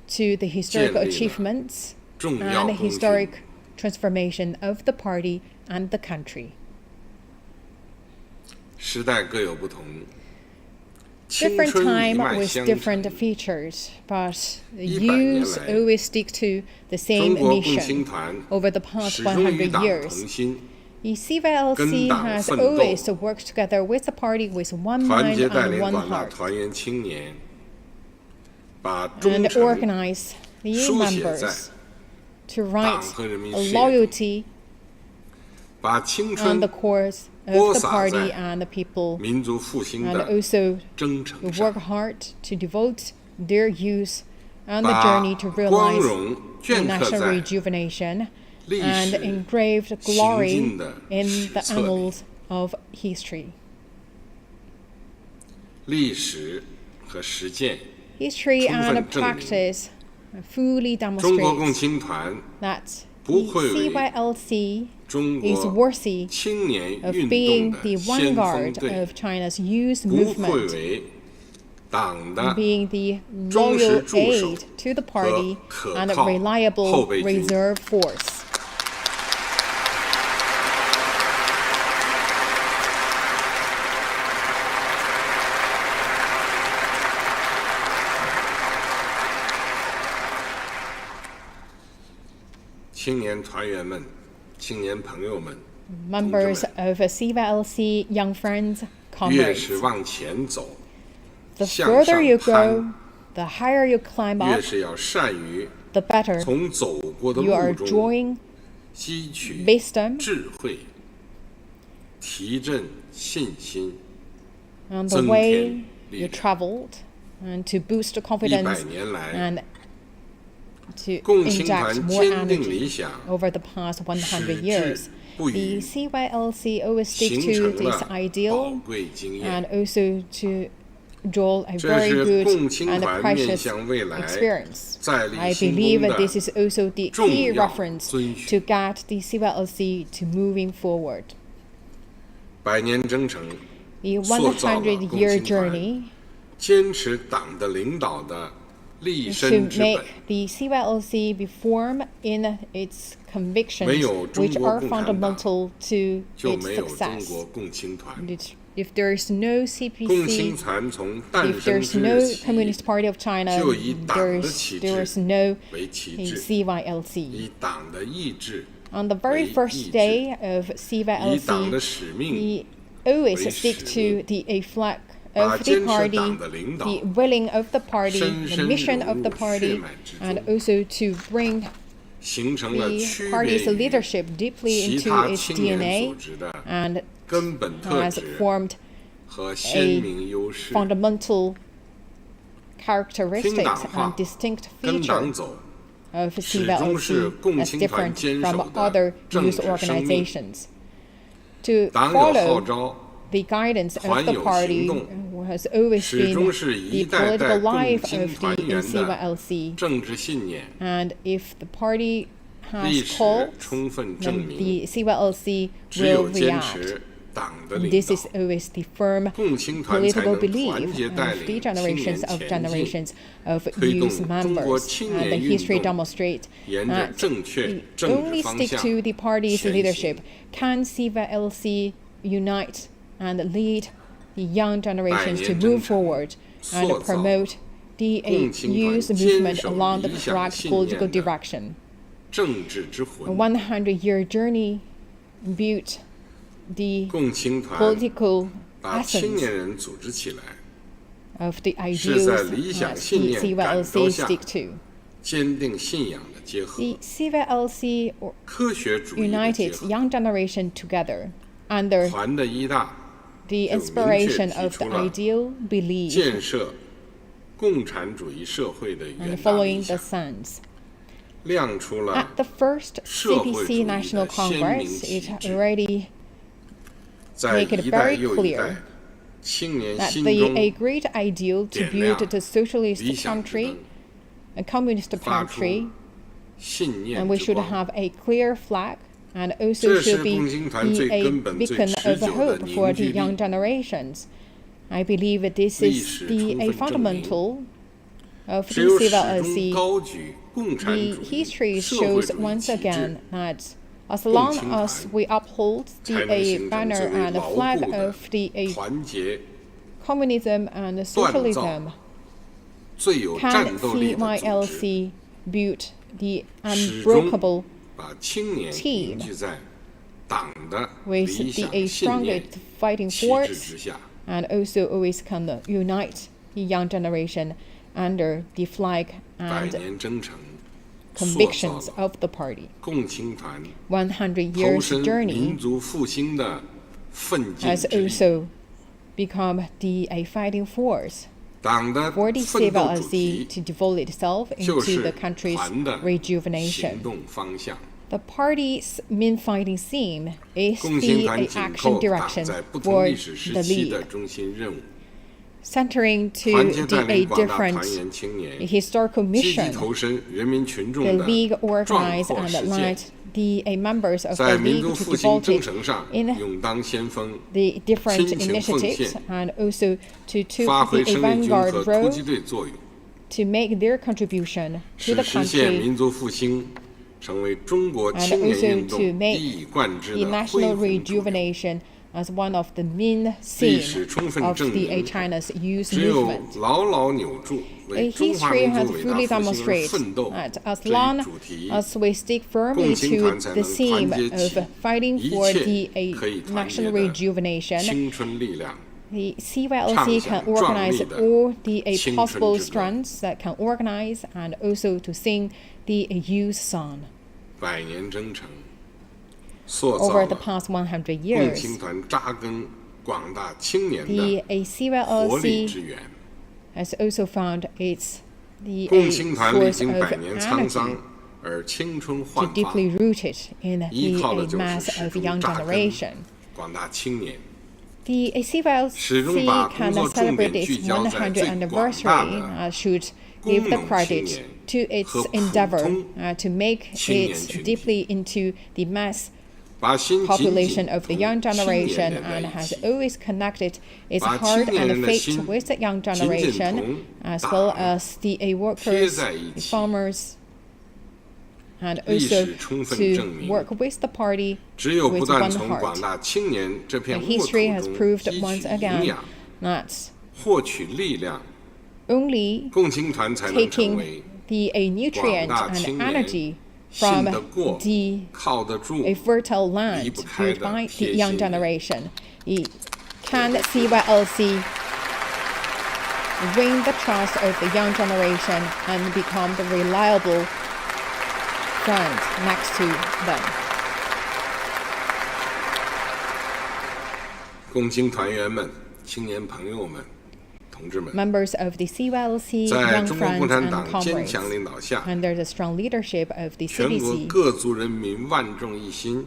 to the historical 建立了 achievements 重要 and 功勋。 historic transformation of the party and the country. 时代各有不同，青 Different 春一 time 脉 with 相 different 承。 features, but the 100年 youth 来， always stick to the 中 same 国共青 mission 团 over the past 始终与 100党 years. 同心， The CYLC 跟党 has 奋斗， always worked together with the party with one 团 mind 结带 and 领 one 广大 heart, 团员青年，把忠 and 诚 organize the 书写在 members to 党 write 和人民 a 事业中， loyalty 把青 on 春 the course 播 of the 撒 party 在 and the people, 民族复兴 and 的 also 征程 to 上 work，hard to devote their youth on the 把 journey to 光 realize 荣 the 镌刻 national 在 rejuvenation 历 and 史 engraved 行 glory 进的 in 史 the 册里， annals of history. 历史和实践。 History 充 and 分证明 practice fully 中国共 demonstrates 青团 that 不 the 愧为 CYLC 中 is 国 worthy 青年 of 运 being 动 the 的先锋 vanguard 队， of China's youth 不愧 movement, 为党的 being the 忠实 loyal 助手 aid to the party 和可 and a 靠 reliable 后备军。 reserve force. 青年团员们、青年朋友们、 members of CVLC, young friends, 越 comrades. 是往前走， The 向 further you 上攀， go, the higher you climb 越 up, 是要善于 the better 从走过的 you 路 are 中 drawing 汲取 wisdom 智慧，提振信心， on the 增 way 添力 you 量。 traveled, and to boost 100 confidence 年来， and to 共青 inject 团 more 坚定理 energy 想， over the past 100矢志 years. 不 The 渝， CYLC always stick 形 to 成 this 了宝 ideal 贵经 and 验。 also to draw a 这 very 是 good 共青 and 团面 precious 向未来 experience. 再立 I 新 believe 功 that this is 的 also the 重 key 要 reference 遵循。 to get the CYLC to moving forward. 百年征程， The 塑造了共 100-year 青团 journey 坚持党的领导的立 to 身之 make 本。 the CYLC be formed in its convictions, 没有中 which 国 are 共产党， fundamental to 就 its 没有中 success. 国共青团。 If there is no 共青 CPC, 团从诞 if 生 there's 之 no 日起， Communist Party of China, 就以党的旗 there is 帜 no 为旗帜， CYLC. 以党的意志 On the very 为 first 意志， day of 以党的 CYLC, 使命 we always 为 stick 使 to 命， the a flag 把 of 坚 the 持 party, 党的领导 the willing of the party, 深 the 深 mission 融 of the 入血 party, 脉之 and 中， also to bring 形成了 the 区别 party's 于 leadership deeply 其 into 他 its 青年 DNA 组织的 and 根本特 has 质 formed 和鲜明优势。 fundamental 听 characteristics 党话 and，distinct 跟 feature 党走， of 始终是 CVLC 共 as 青团 different 坚 from 守的 other 政 youth 治生命。 organizations. To 党有号 follow 召， the guidance 团 of the 有 party 行动， has always 始 been 终是一 the 代代 political 共 life 青 of 团 the 员的 CVLC. 政治信念， And if the party 历 has 史 called, 充分证 then 明， the CVLC 只有 will 坚 react. 持党的领 This 导 is，always the firm 共青团才 political 能 belief 团结 of 带 the 领青年 generations of 前进， generations of 推动 youth 中国 members. 青 And 年 the 运 history 动 demonstrates 沿着 that 正确 we 政治 only 方 stick 向 to the party's 前 leadership 行。 can CVLC unite and lead the young generations to 百年征 move 程 forward and 塑造 promote the 共青团 youth 坚 movement 守 along the 理想 correct 信念 political 的 direction. 政治之 A 魂。 100-year journey built the 共青团 political 把青 essence 年人组织起来， of the 是在 ideals 理想 that 信 the 念感 CVLC 召下 stick to. 坚定信仰的结合， The CVLC 科学主义的 united 结合。 young generation together under 团的一大 the 就明确 inspiration 提 of 出 the 了 ideal belief 建设共产主义社会的 and 远大理 following the 想， sons. 亮出了 At the first 社会主义 CPC 的 National 鲜明 Congress, 旗 it 帜， already 在 make it 一代 very 又一代 clear 青年 that 心 the 中 a great ideal to 点 build 亮 the socialist 理想之 country, 灯， a communist 发出 country, 信 and 念 we 之 should 光。 have a clear flag and also 这是 should be 共青团最 a 根本、最 beacon 持 of 久的 hope for 凝 the 聚 young 力。 generations. I believe that this 历 is 史 the 充 a 分证明， fundamental of 只有 the 始终 CVLC. 高举共产 The 主义、 history 社会 shows 主义 once 旗 again 帜， that as long 共青 as 团 we uphold 才 the 能 a 形成 banner 最为 and 牢 flag 固的 of the a 团结、 communism and socialism, 最有 can 战斗力的组织， CYLC build the 始终 unbreakable 把青年 team 凝聚在党的 with 理 the 想 a 信念 strongest fighting 旗帜 force 之下， and also always can unite the young generation under the flag 百 and 年征程，塑造 convictions 了 of the party. 共青团 100投 years 身 journey 民族复兴的奋进 has 之力。 also become the a fighting force 党的 for the 奋斗主 CVLC 题 to devote itself 就 into 是 the country's 团的 rejuvenation. 行动方向。 The party's main fighting theme is 共青 the 团 a 紧 action 扣党 direction 在不同 for 历史时 the 期的 league, 中心任务， centering 团 to 结 the 带 a 领广大团 different 员青年， historical 积极 mission. 投身人民群众 The 的 league 壮 organized 阔 and 实践 led，the a members of 在 the 民 league 族 to 复兴 devote 征 it 程上 in 勇当先锋， the different 亲情奉献， initiatives and also to 发 took 挥 the 生力军 vanguard 和突 role 击队作用， to make their contribution to 使 the 实现 country 民族复兴成为中国 and 青年 also 运 to 动 make 一以贯之 the 的恢 national 宏主流。 rejuvenation as one of the main themes of the China's youth 只有 movement. 牢牢扭住为中华 History 民 has 族伟 fully 大复兴而 demonstrated 奋斗 that as 这一 long 主题， as we stick 共 firmly 青 to 团才 the 能 theme 团结 of 起 fighting 一 for 切 the 可以团结 national 的 rejuvenation, 青春力量。 the CYLC can organize all the possible strands that can organize and also to sing the youth song. 百年征程，塑造 Over the 了 past 100共 years, 青团扎根广大青年 the 的活力之 CYLC 源。 has also found its the 共青团历 source 经 of 百年沧桑 energy 而青春 to 焕发， deeply rooted in 依靠的 the 就是 mass 始 of 终 young 扎根 generation. 广大青年， The 始终把 CYLC 工 can 作重点 celebrate 聚 its 焦在 100th 最广大 anniversary 的 should 工 give the 农青 credit 年 to its 和普 endeavor 通 to make 青年 it 群体， deeply into the mass 把心紧 population 紧 of the 同 young 青年 generation 连在 and 一 has 起， always connected its 把 heart 青年 and 人的 faith 心 with the young 紧紧 generation 同 as 党 well as the 贴 workers, 在一 the 起。 farmers, and 历 also 史充分 to 证明， work with the party 只有不 with 断 one 从广 heart. 大青年这片 The 沃土 history has 中 proved 汲 once 取营 again 养， that 获取力量， only 共青团才能成为 taking the nutrient 广大 and 青年 energy 信 from 得过、 the 靠得住、 a fertile 离 land 不开 built 的 by 贴 the young 心人。 generation. Can CYLC win the trust of the young generation and become the reliable friend next to them? 共青团员们、青年朋友们、同志们， Members of the CYLC, 在 young 中国共 friends 产 and 党坚 comrades, 强领导下， under the strong leadership of the 全国 CDC, 各族人民万众一心，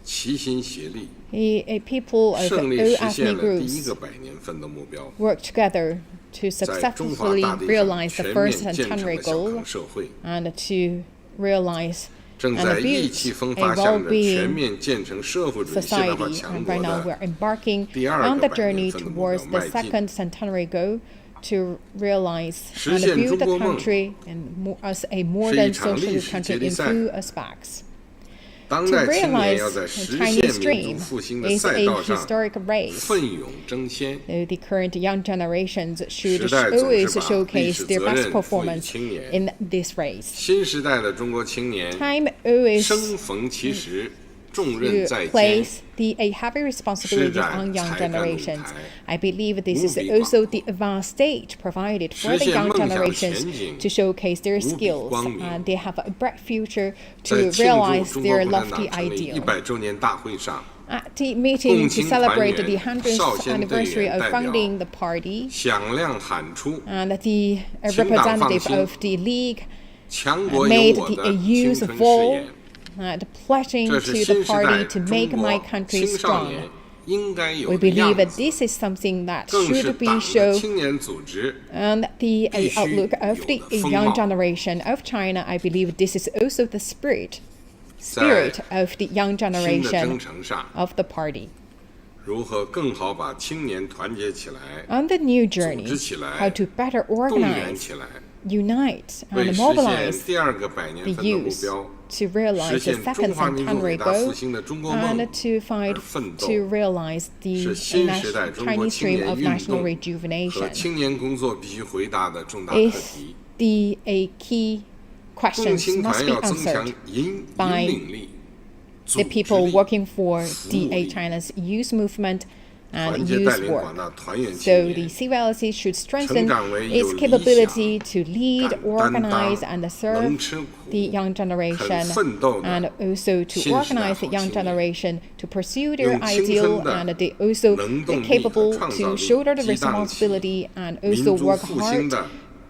齐心协力， a people of 胜利 all 实现 ethnic 了第一 groups 个百年奋斗目标， work together to 在中华 successfully 大地上 realize the 全 first 面建成 centenary 了小 goal 康社会， and to realize 正 and 在意气 build 风 a 发向着全 well-being 面建成社会主义现代化 society. 强 And 国 right now 的 we're embarking 第二 on 个 the 百年 journey 奋斗目标 towards the 迈进， second centenary goal to realize 实 and 现 build 中国 the 梦 country as a 是一 modern 场历 socialist 史 country 接力 in 赛。 few aspects. 当 To 代青年 realize 要在 the 实 Chinese 现民 dream 族复兴的 is 赛 a 道上 historic race. 奋勇争先。 The current young generations should 时代总 always 是把历 showcase 史 their 责 best 任赋予 performance 青年。 in this race. 新时代的中国青年 Time always 生逢其时，重任 to 在肩， place a heavy responsibility 施展 on young 才干舞 generations. 台， I believe this is 无比广 also the advanced stage provided for 实 the 现 young 梦想的 generations 前景 to showcase their 无比 skills, 光明。 and they have a bright future 在 to 庆祝 realize 中国 their 共产 lofty 党成立 ideal. 100周年大会上， At the meeting 共 to 青团 celebrate 员 the 100th 少先队 anniversary 员 of 代表 founding the party, 响亮喊出 and the 请党放 representative 心 of the league 强国有 made 我 the 的 a 青 youth 春誓 vow 言。 and pledging 这 to 是 the 新时代 party to 中 make my 国 country 青少年 strong. 应该有 We 的 believe 样 that 子， this is something that 更是 should be 党的 shown 青年组织 and the 必须 outlook of the 有的风 young 貌。 generation of China. I believe this is also the spirit 在 of the young 新的征 generation 程上， of the party. 如何更好把青年团结起来、 On the new 组 journey, 织起来、 how to better 动员 organize, 起来， unite 为 and 实 mobilize 现第二个百年 the 奋斗目 youth 标， to realize 实 the 现 second 中华民族伟 centenary 大复 goal 兴的中国梦 and to fight 而奋斗， to realize the 是新时代中国 Chinese 青 dream 年 of 运 national 动和 rejuvenation 青年工作必须回答的重大课 is 题。 a key 共 questions 青 must 团 be 要增强 answered 引 by 领力、组 the 织 people 力、 working for 服务 the 力， China's youth movement 团 and 结带 youth 领广 work. 大团员青 So the 年， CYLC should strengthen 成长为有 its 理 capability 想、 to lead, 敢担 organize, 当、 and serve 能吃苦、 the young 肯 generation, 奋斗的 and also to 新时代 organize 好 the young 青年， generation to pursue their 用青 ideal, 春的 and they also 能动力 capable 和创造 to 力 shoulder the 激荡起 responsibility and 民 also 族 work 复兴 hard 的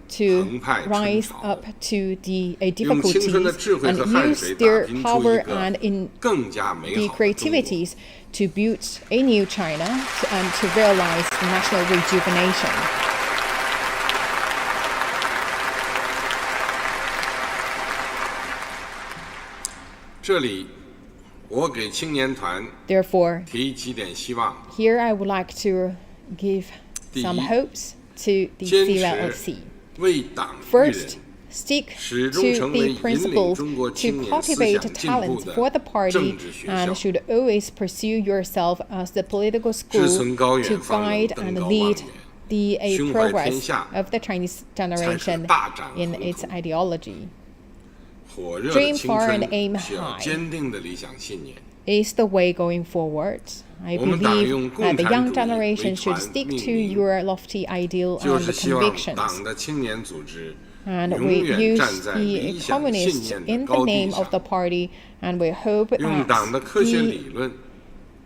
to 澎湃春 rise 潮， up to the 用青春的 difficulties 智慧 and 和汗 use 水打 their 拼出 power 一个 and in 更加美 the 好的中国。 creativities to build a new China and to realize national rejuvenation. 这里，我给青年团 Therefore, 提几点希望： here I would like to give some 第一， hopes to the 坚持 CYLC. 为党育人 First, stick to the principle to cultivate talents for the party and should always pursue yourself as the political school to guide and lead the progress of the Chinese generation in its ideology. Dream far and aim high is the way going forward. I believe that the young generation should stick to your lofty ideal and convictions. And we use the communists in the name of the party, and we hope that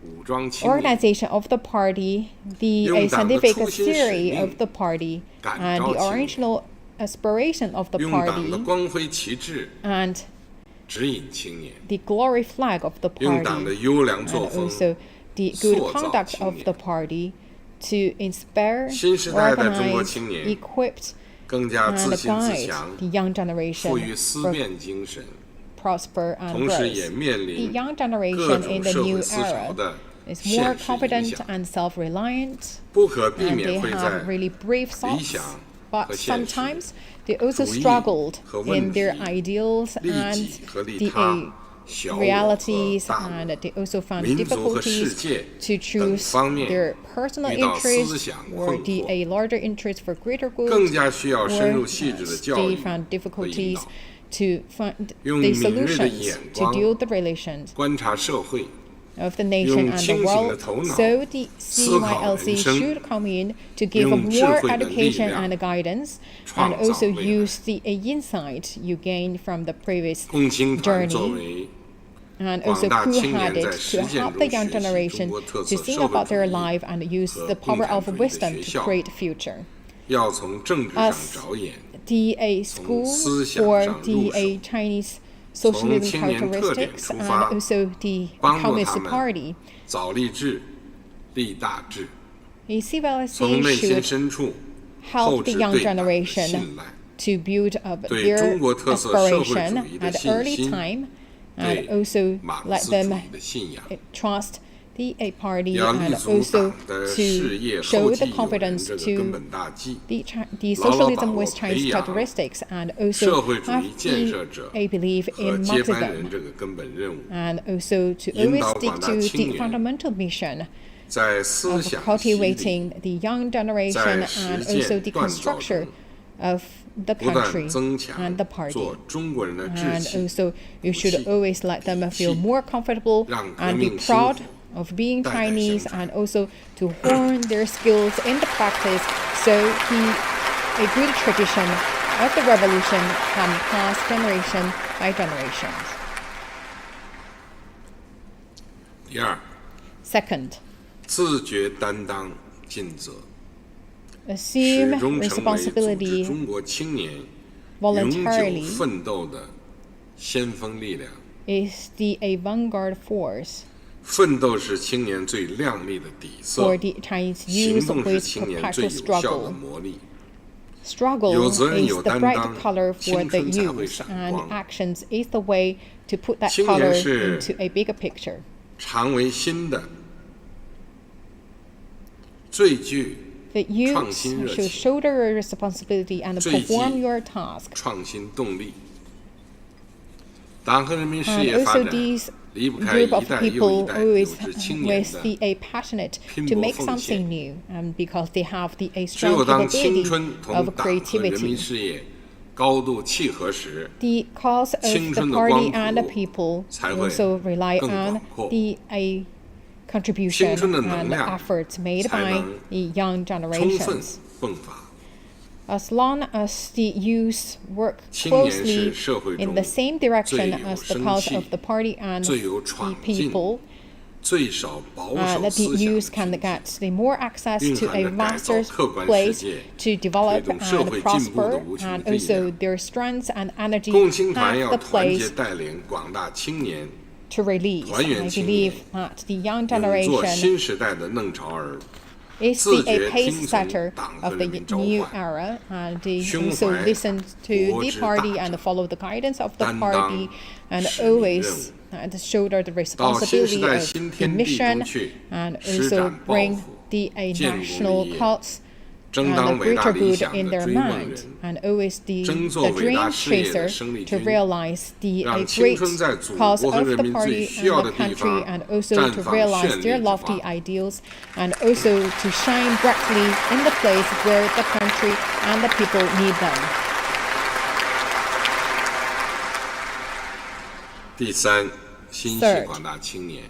the organization of the party, the scientific theory of the party, and the original aspiration of the party, and the glory flag of the party, and also the good conduct of the party to inspire, organize, equip, and guide the young generation for prosper and growth. The young generation in the new era is more confident and self-reliant, and they have really brave thoughts, but sometimes they also struggled in their ideals and the realities, and they also found difficulties to choose their personal interests or a larger interest for greater good, or they found difficulties to find the solutions to deal with the relations of the nation and the world. So the CYLC should come in to give more education and guidance, and also use the insight you gained from the previous journey, and also cool-headed to help the young generation to think about their life and use the power of wisdom to create a future. As the school for the Chinese socialism characteristics and also the Communist Party, the CCTV should help the young generation to build up their aspiration at an early time, and also let them trust the party, and also to show the confidence to the socialism with Chinese characteristics, and also have a belief in Marxism, and also to always stick to the fundamental mission of cultivating the young generation and also the construction of the country and the party. And also you should always let them feel more comfortable and be proud of being Chinese, and also to hone their skills in the practice, so a good tradition of the revolution can pass generation by generation. Second, assume responsibility voluntarily is the vanguard force for the Chinese youth with perpetual struggle. Struggle is the bright color for the youth, and actions is the way to put that color into a bigger picture. The youth should shoulder your responsibility and perform your task. And also these group of people always with the passionate to make something new, because they have a strong capability of creativity. The cause of the party and the people also rely on the contribution and efforts made by the young generations. As long as the youth work closely in the same direction as the cause of the party and the people, that the youth can get the more access to a vaster place to develop and prosper, and also their strengths and energy have the place to release. I believe that the young generation is the pace setter of the new era, and they also listen to the party and follow the guidance of the party, and always shoulder the responsibility of the mission, and also bring the national cause 争 and 当 the 伟大 greater 理 good 想 in 的 their 追梦 mind, 人， and always the 争做伟 dream 大事业的 chaser 生力 to 军， realize the 让 a 青 great 春在祖 cause 国和 of 人 the 民最 party 需要 and 的 the 地 country, 方 and also 绽 to 放 realize 绚 their 丽之 lofty 花。 ideals, and also to shine brightly in the place where the country and the people need them. 第三，心系 Third, 广大青年，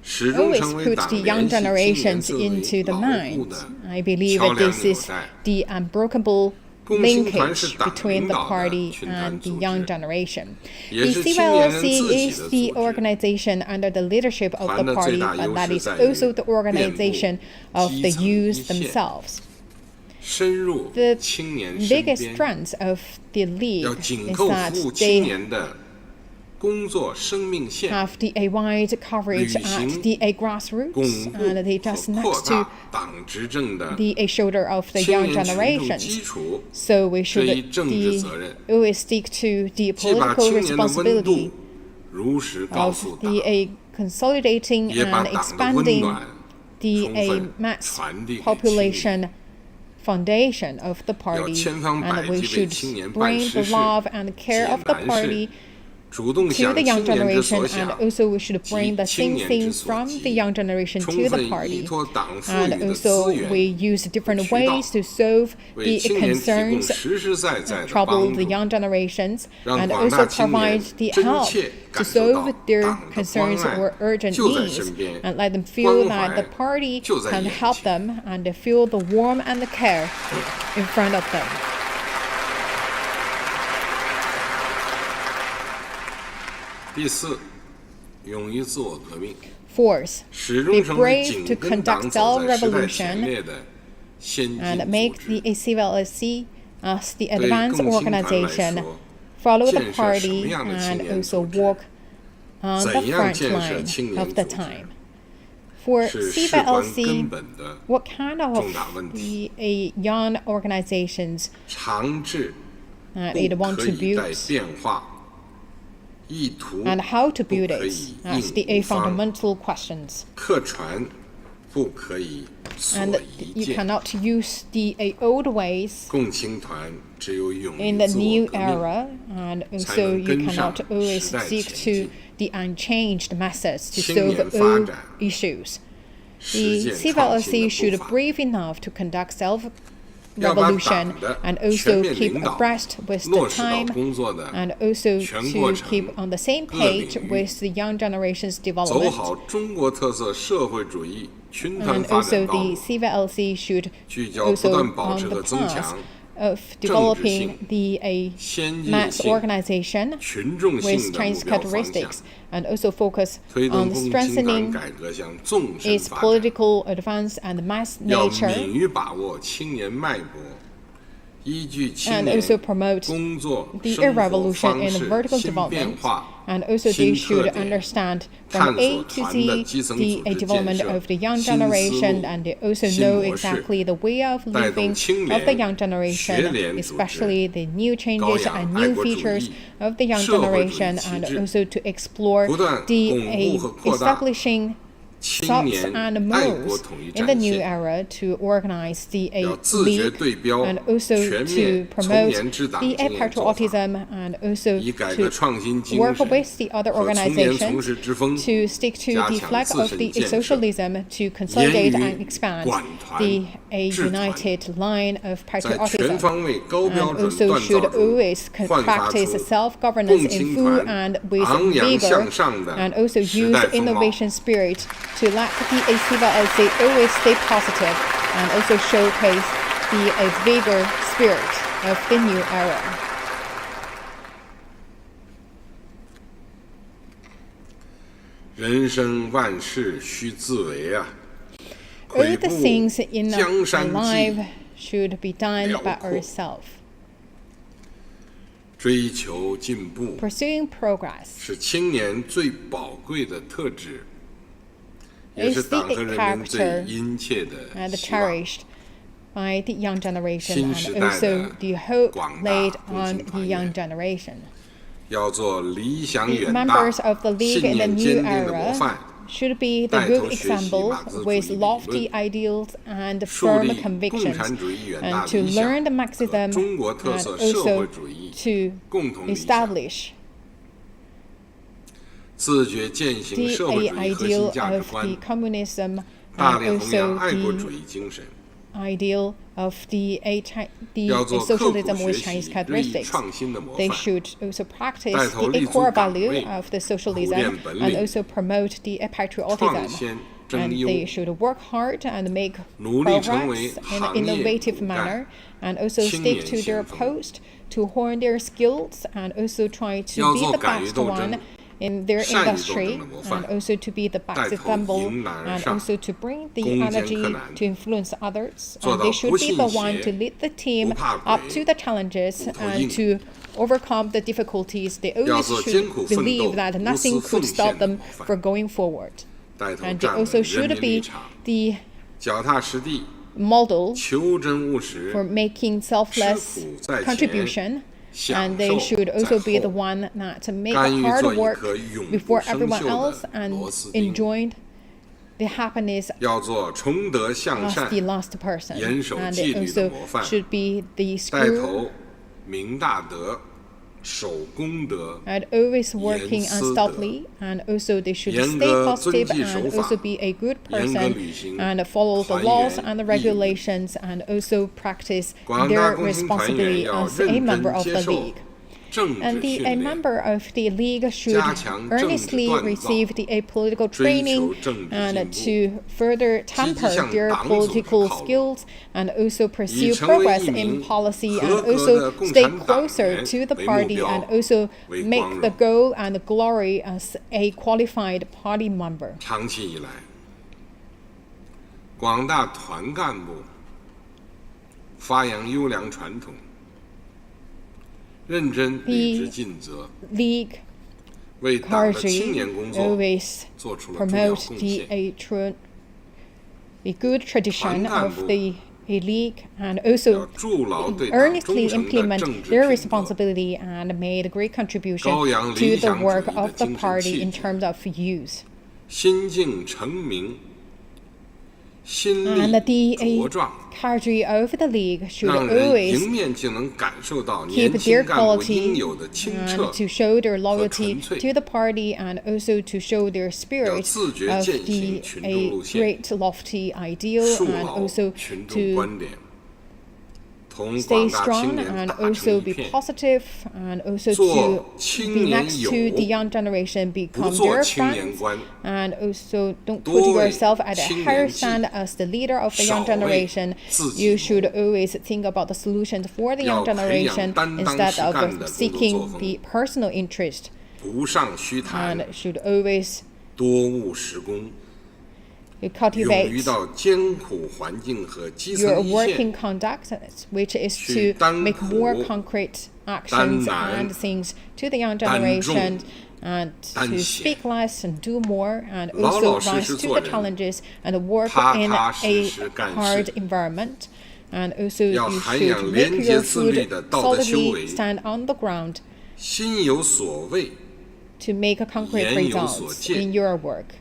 始终 always 成为 put 党 the 联 young 系青年 generations 最为 into the 牢固 mind. 的 I believe 桥 that 梁 this 纽 is 带。 the unbreakable 共青团 linkage 是党 between 领 the 导的 party 群团 and the 组 young 织， generation. 也 The 是青年人 CYLC 自己 is 的 the 组织。 organization under the leadership of 团 the 的最 party, 大 but 优 that 势 is 在于 also the 遍布 organization of 基 the 层 youth 一线， themselves. 深入 The 青年身 biggest 边， strength of the 要 league 紧 is 扣 that 服务青 they 年的工作生命线， have the a wide coverage 履行 at the a grassroots, 巩固 and they 和 just 扩 next to 大党执政的 the a shoulder of the 青 young 年群众 generations. 基础， So we 这 should 一政治责任， always stick to the 既把 political 青年的温 responsibility 度如实告 of 诉党， the a consolidating 也把 and 党的温 expanding 暖 the 充 a 分 mass 传递给青年。 population foundation of the 要 party, 千方百 and we 计为 should 青年办 bring the 实事、 love and care 解 of the 难 party 事，主动 to 向 the young 青年之 generation, 所 and 想， also we should 及 bring the 青 same 年之 things 所 from the 急， young generation 充 to the 分依 party. 托党赋 And 予的 also 资源 we use different 和渠道， ways to solve 为 the 青年提供 concerns 实实在在的 trouble 帮 the 助， young generations, 让 and 广 also 大青 provide 年 the 真 help 切 to 感受 solve 到 their 党的关 concerns 爱 or urgent 就在 needs, 身边， and let them feel 关 that the 怀 party 就在 can 眼 help 前。 them and they feel the warmth and the care in front of them. 第四，勇于自我革命， Fourth, 始 be 终成为 brave 紧 to 跟党 conduct 走在时代 self-revolution 前列的先进 and 组 make 织。 the CVLC as the 对 advanced 共青团来 organization, 说， follow the 建设什 party 么样的青 and 年 also 组织， walk on the 怎样 front 建设 line 青年 of the 组织， time. For 是事关根 CVLC, 本的 what kind of 重大问题。 the young organizations 长治 it 不 want 可 to 以待 build 变化，意图 and how to 不 build 可 it 以 as the 应 a 无方， fundamental questions. 客传不可以所 And 宜 you 见。 cannot use the old ways 共青团只有勇 in 于 the 自我 new 革命， era, and 才 also 能 you 跟上 cannot always 时代 seek 前 to 进， the unchanged methods to 青 solve 年发 old 展， issues. 实 The 践创新 CVLC 的 should 步伐， brave enough to conduct 要把 self-revolution 党的 and 全 also 面 keep 领导 abreast with the 落实到 time 工作的 and also 全过 to 程 keep on the same 各领 page 域， with the young generation's 走 development. 好中国特色社会主义群团 And 发 also 展道 the 路， CVLC should 聚焦不 also 断保 on 持 the 和增 path 强 of 政治 developing 性、 the 先进 mass 性、 organization 群众 with 性的目 Chinese 标方向， characteristics, and also focus 推动 on 共青团 strengthening 改革向纵深 its 发展。 political advance and mass 要 nature, 敏于把握青年脉搏，依据青 and 年 also promote 工作 the 生活 revolution 方 in 式 vertical 新变 development. 化、 And also 新 they 特 should 点， understand 探 from 索 A to 团的 Z 基层 the 组织建 development 设 of the young 新思 generation, 路、 and they also 新 know 模式， exactly the way of 带动 living 青 of the 年 young 学 generation, 联组织， especially the new 高 changes 扬 and 爱 new 国主 features 义， of the young 社会主义 generation, 旗 and 帜， also to explore 不断 the 巩固和扩大 establishing 青 thoughts 年 and 爱国 moves 统一 in the 战 new 线， era to organize the 要自觉 league 对标 and also 全 to 面从 promote 严治党 the 经验做法， patriotism and also 以改革 to 创新精 work 神 with the other 和从严从 organizations 实之风， to stick to 加 the 强 flag 自 of 身 the 建设， socialism to consolidate 严于 and expand 管团 the a 治团， united line of 在全 patriotism. 方位高 And 标准 also 锻 should 造中 always 焕发 practice 出 self-governance 共 in 青 full 团 and with 昂扬 vigor, 向上的 and also 时 use 代风貌。 innovation spirit to let the CVLC always stay positive and also showcase the vigor spirit of the new era. 人生万事须自为啊， All 跬 the 步 things in 江 our 山 life 际， should be done 辽 by 阔 ourselves. 追求进步 Pursuing progress 是青年最宝贵的特质，也 is 是 the 党和人民最 character 殷切的 and 希望。 cherished by the young generation 新 and 时代的 also the hope 广大 laid 共 on 青 the 团 young 员 generation. 要做理想 The 远大、 members of the league 信 in the 念 new 坚定的模 era 范， should be the good example with lofty ideals and firm convictions, and to learn the Marxism and also to establish the ideal of the communism and also the ideal of the socialism with Chinese characteristics. They should also practice the core value of the socialism and also promote the patriotism. And they should work hard and make progress in an innovative manner, and also stick to their post to hone their skills, and also try to be the best one in their industry, and also to be the best example, and also to bring the energy to influence others. And they should be the one to lead the team up to the challenges and to overcome the difficulties. They always should believe that nothing could stop them from going forward. And they also should be the model for making selfless contribution. And they should also be the one that make hard work before everyone else and enjoy the happiness of the last person. And they also should be the screw and always working unstoppably, and also they should stay positive and also be a good person and follow the laws and the regulations, and also practice their responsibility as a member of the League. And a member of the League should earnestly receive the apolitical training and to further temper their political skills, and also pursue progress in policy, and also stay closer to the party, and also make the goal and the glory as a qualified party member. 长期以来，广大团干部发扬优良传统，认真履职尽责，为党的青年工作做出了重要贡献。The good tradition of the League, and also earnestly implement their responsibility and made a great contribution to the work of the party in terms of youth. 心境澄明，心力And the茁壮。 cadre of the League should always keep their quality and to show their loyalty to the party, and also to show their spirit of a great lofty ideal, and also to stay strong and also be positive, and also to be next to the young generation, become their friends, and also don't put yourself at a higher stand as the leader of the young generation. You should always think about the solutions for the young generation instead of seeking the personal interest, and should always cultivate your working conduct, which is to make more concrete actions and things to the young generation, and to speak less and do more, and also rise to the challenges and work in a hard environment. And also you should make your food solidly stand on the ground to make concrete results in your work.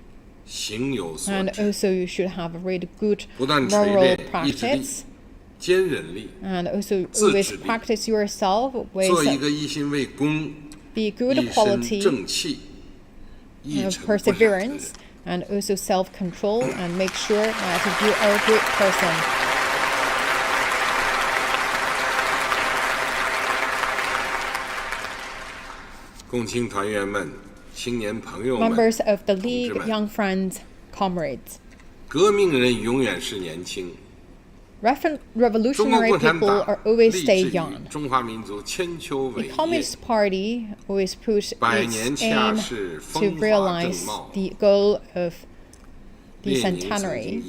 And also you should have a really good moral practice, and also always practice yourself with the good quality of perseverance, and also self-control, and make sure that you are a good person. Members of the League, young friends, comrades. Revolutionary people are always stay young. The Communist Party always push its aim to realize the goal of the centenary.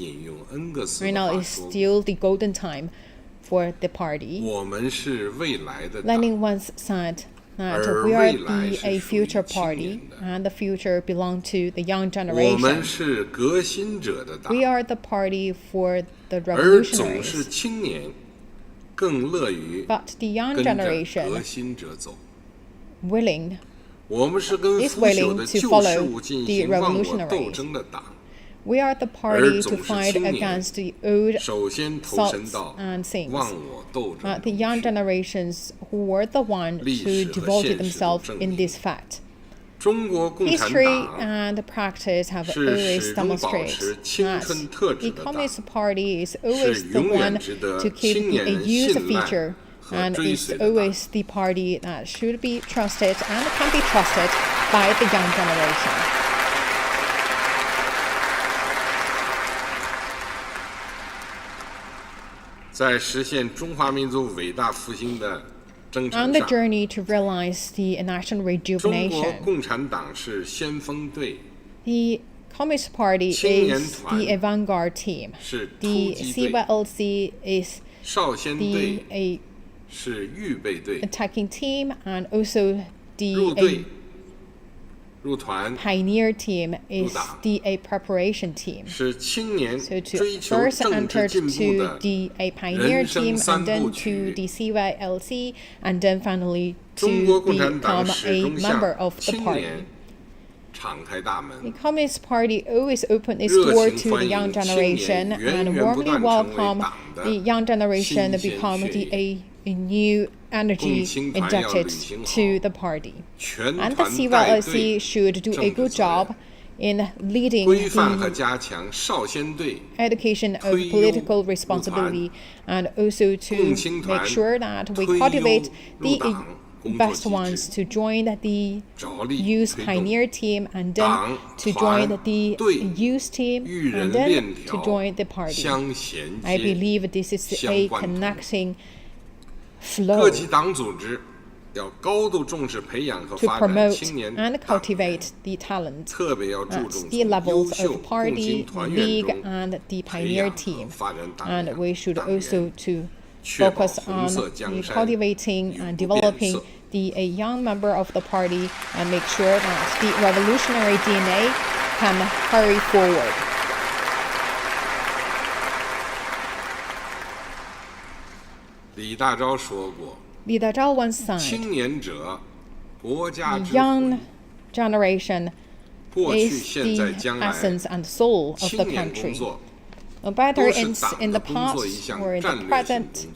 Right now is still the golden time for the party. Lenin once said that we are a future party, and the future belongs to the young generation. We are the party for the revolutionaries. But the young generation willing is willing to follow the revolutionaries. We are the party to fight against the old thoughts and things. The young generations who were the ones who devoted themselves in this fact. History and practice have always demonstrated that the Communist Party is always the one to keep the youth feature, and is always the party that should be trusted and can be trusted by the young generation. On the journey to realize the national rejuvenation, the Communist Party is the vanguard team. The CYLC is the attacking team, and also the pioneer team is the preparation team. So to first enter to the pioneer team, and then to the CYLC, and then finally to become a member of the party. The Communist Party always opened its door to the young generation and warmly welcome the young generation to become a new energy injected to the party. And the CYLC should do a good job in leading the education of political responsibility, and also to make sure that we cultivate the best ones to join the youth pioneer team, and then to join the youth team, and then to join the party. I believe this is a connecting flow to promote and cultivate the talent at the levels of party, league, and the pioneer team. And we should also to focus on cultivating and developing the young member of the party, and make sure that the revolutionary DNA can hurry forward. Li Dazhao once said, the young generation is the essence and soul of the country. Whether it's in the past or in the present,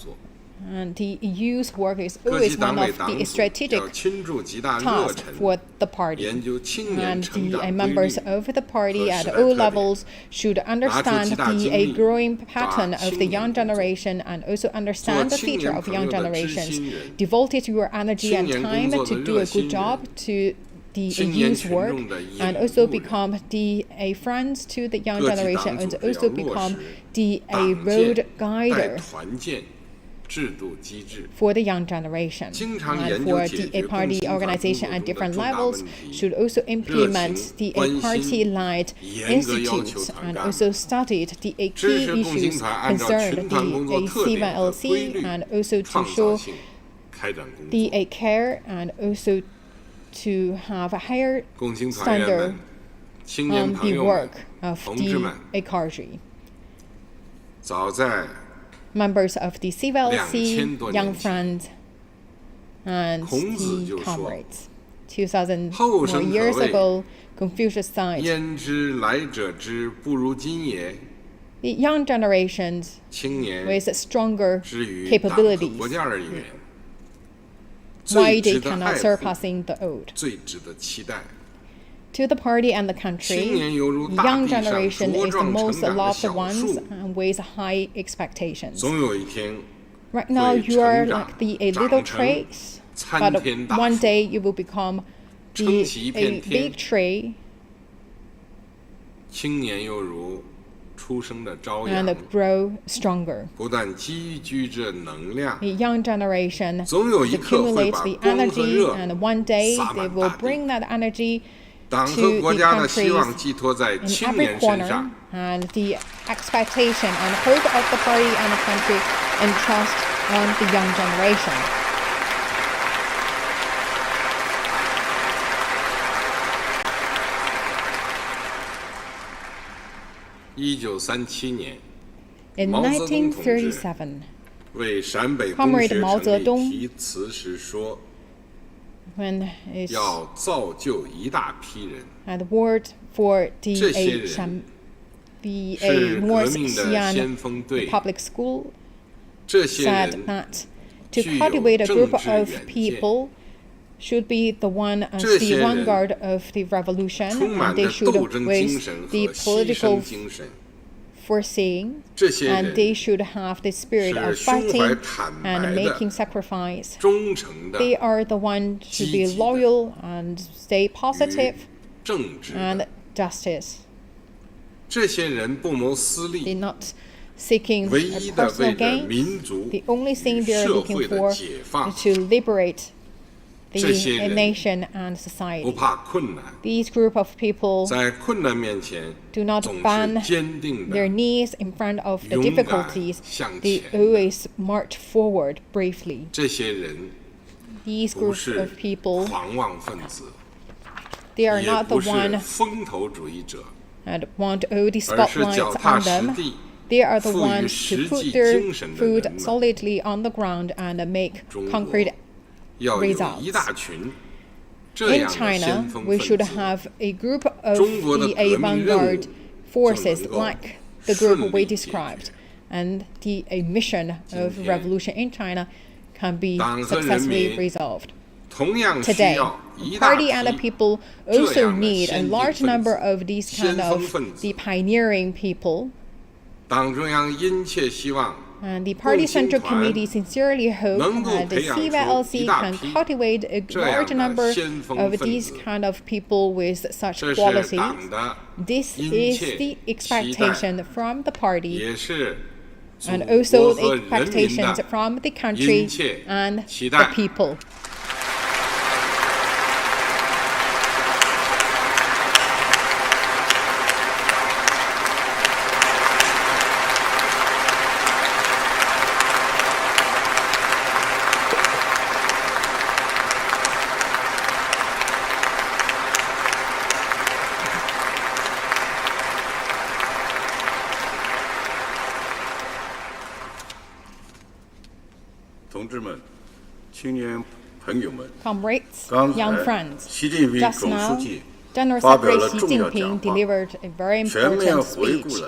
and the youth work is always one of the strategic tasks for the party. And the members of the party at all levels should understand the growing pattern of the young generation, and also understand the future of young generations. Devote your energy and time to do a good job to the youth work, and also become a friends to the young generation, and also become the road guider for the young generation. And for the party organization at different levels should also implement the party-led institutes, and also studied the key issues concerned the CYLC, and also to show the care, and also to have a higher standard on the work of the clergy. Members of the CYLC, young friends, and the comrades. 2,000 more years ago, Confucius said, the young generations with stronger capabilities, why they cannot surpassing the old. To the party and the country, the young generation is the most loved ones, and with high expectations. Right now, you are like a little tree, but one day you will become a big tree and grow stronger. The young generation accumulates the energy, and one day they will bring that energy to the countries in every corner, and the expectation and hope of the party and the country and trust on the young generation. In 1937, Comrade Mao Zedong when it's 要造就一大批人， and the word for 这 the 些人 是 North 革命的先 Xi'an 锋队， Public School 这些 said 人 that to 具有 cultivate a group 政治 of 远见， people should be the one as 这 the 些人 vanguard of the revolution, 充 and 满 they 着 should 斗争精 with 神 the 和牺 political 牲精神， foreseeing, 这些 and 人 they should have the spirit 是 of 胸怀 fighting 坦 and 白 making 的、 sacrifice. 忠诚的、 They are the ones to be 积极的 loyal and stay positive 正直 and 的。 justice. 这些人不谋私 They're 利， not seeking 唯 a 一的 personal 为着 gain. 民族 The only 与 thing they're 社 looking 会的 for 解放 is，to liberate 这些 the 人 nation and 不 society. 怕困难， These group of people 在困难面前 do not 总 bend 是坚定 their 的 knees in front of the 勇敢 difficulties. 向 They 前的。 always march forward bravely. 这些人 These 不 groups 是 of people, 狂妄分子， they are 也 not the 不是 one 风头主义者， and want all the 而是脚 spotlights 踏 on 实 them. 地、 They are the 赋予 ones to 实 put 际 their 精神的 foot 人们。 solidly on the ground and make 中国 concrete 要有一 results. 大群这 In 样的 China, 先锋 we 分 should 子， have a group of 中国的 the 革命任务 vanguard 就 forces 能够 like the group 顺 we 利解 described, 决。 and the mission of 今天 revolution in China can be 党和人 successfully 民 resolved. 同样需 Today, 要 the 一大 party and the 批 people 这 also 样的 need a 先进 large 分 number 子、 of these kind 先锋 of 分子。 the pioneering people. 党中央殷切希望 And the Party Central Committee sincerely hope 能够 that the 培养出 CYLC 一大 can 批 cultivate a 这样 large 的 number 先锋 of 分 these 子。 kind of people with such 这是 qualities. 党的 This 殷 is 切 the 期待， expectation from the party 也是祖 and 国 also 和 the 人民 expectations 的 from the country 殷切 and 期 the 待。 people. Comrades, young friends, just now, General Secretary Xi Jinping delivered a very important speech.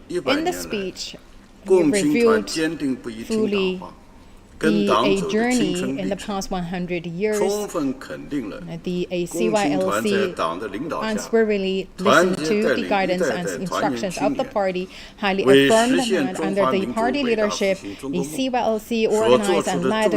In the speech, he reviewed fully a journey in the past 100 years. The CYLC unswervingly listened to the guidance and instructions of the party, highly affirmed that under the party leadership, the CYLC organized and led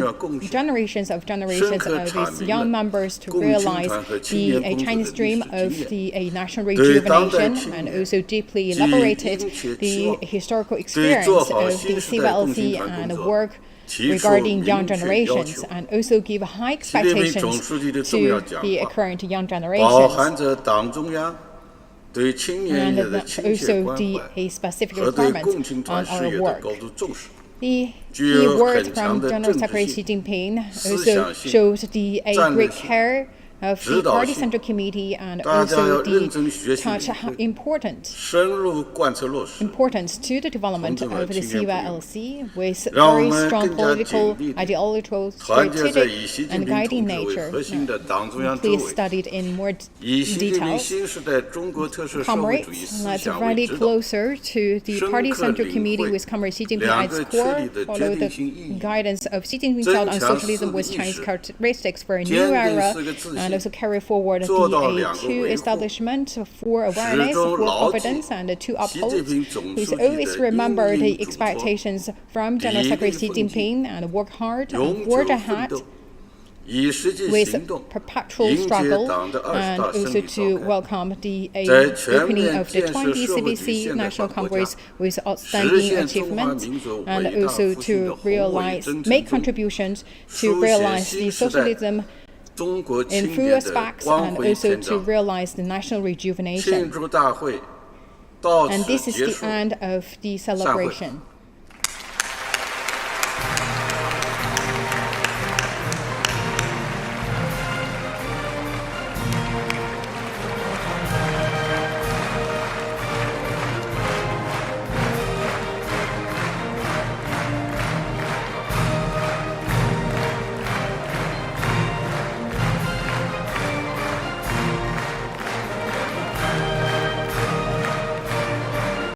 generations of its young members to realize the Chinese dream of the national rejuvenation, and also deeply elaborated the historical experience of the CYLC and work regarding young generations, and also give high expectations to the current young generations. And also a specific requirement on our work. The key words from General Secretary Xi Jinping also shows the great care of the Party Central Committee, and also the touch how importance to the development of the CYLC with very strong political, ideological, strategic, and guiding nature. Please study it in more detail. Comrades, let's rally closer to the Party Central Committee with Comrade Xi Jinping at its core, follow the guidance of Xi Jinping's thought on socialism with Chinese characteristics for a new era, and also carry forward the A2 establishment for awareness, for confidence, and to uphold. Please always remember the expectations from General Secretary Xi Jinping and work hard and forge ahead with perpetual struggle, and also to welcome the opening of the 20th CPC National Congress with outstanding achievements, and also to make contributions to realize the socialism in full aspects, and also to realize the national rejuvenation. And this is the end of the celebration.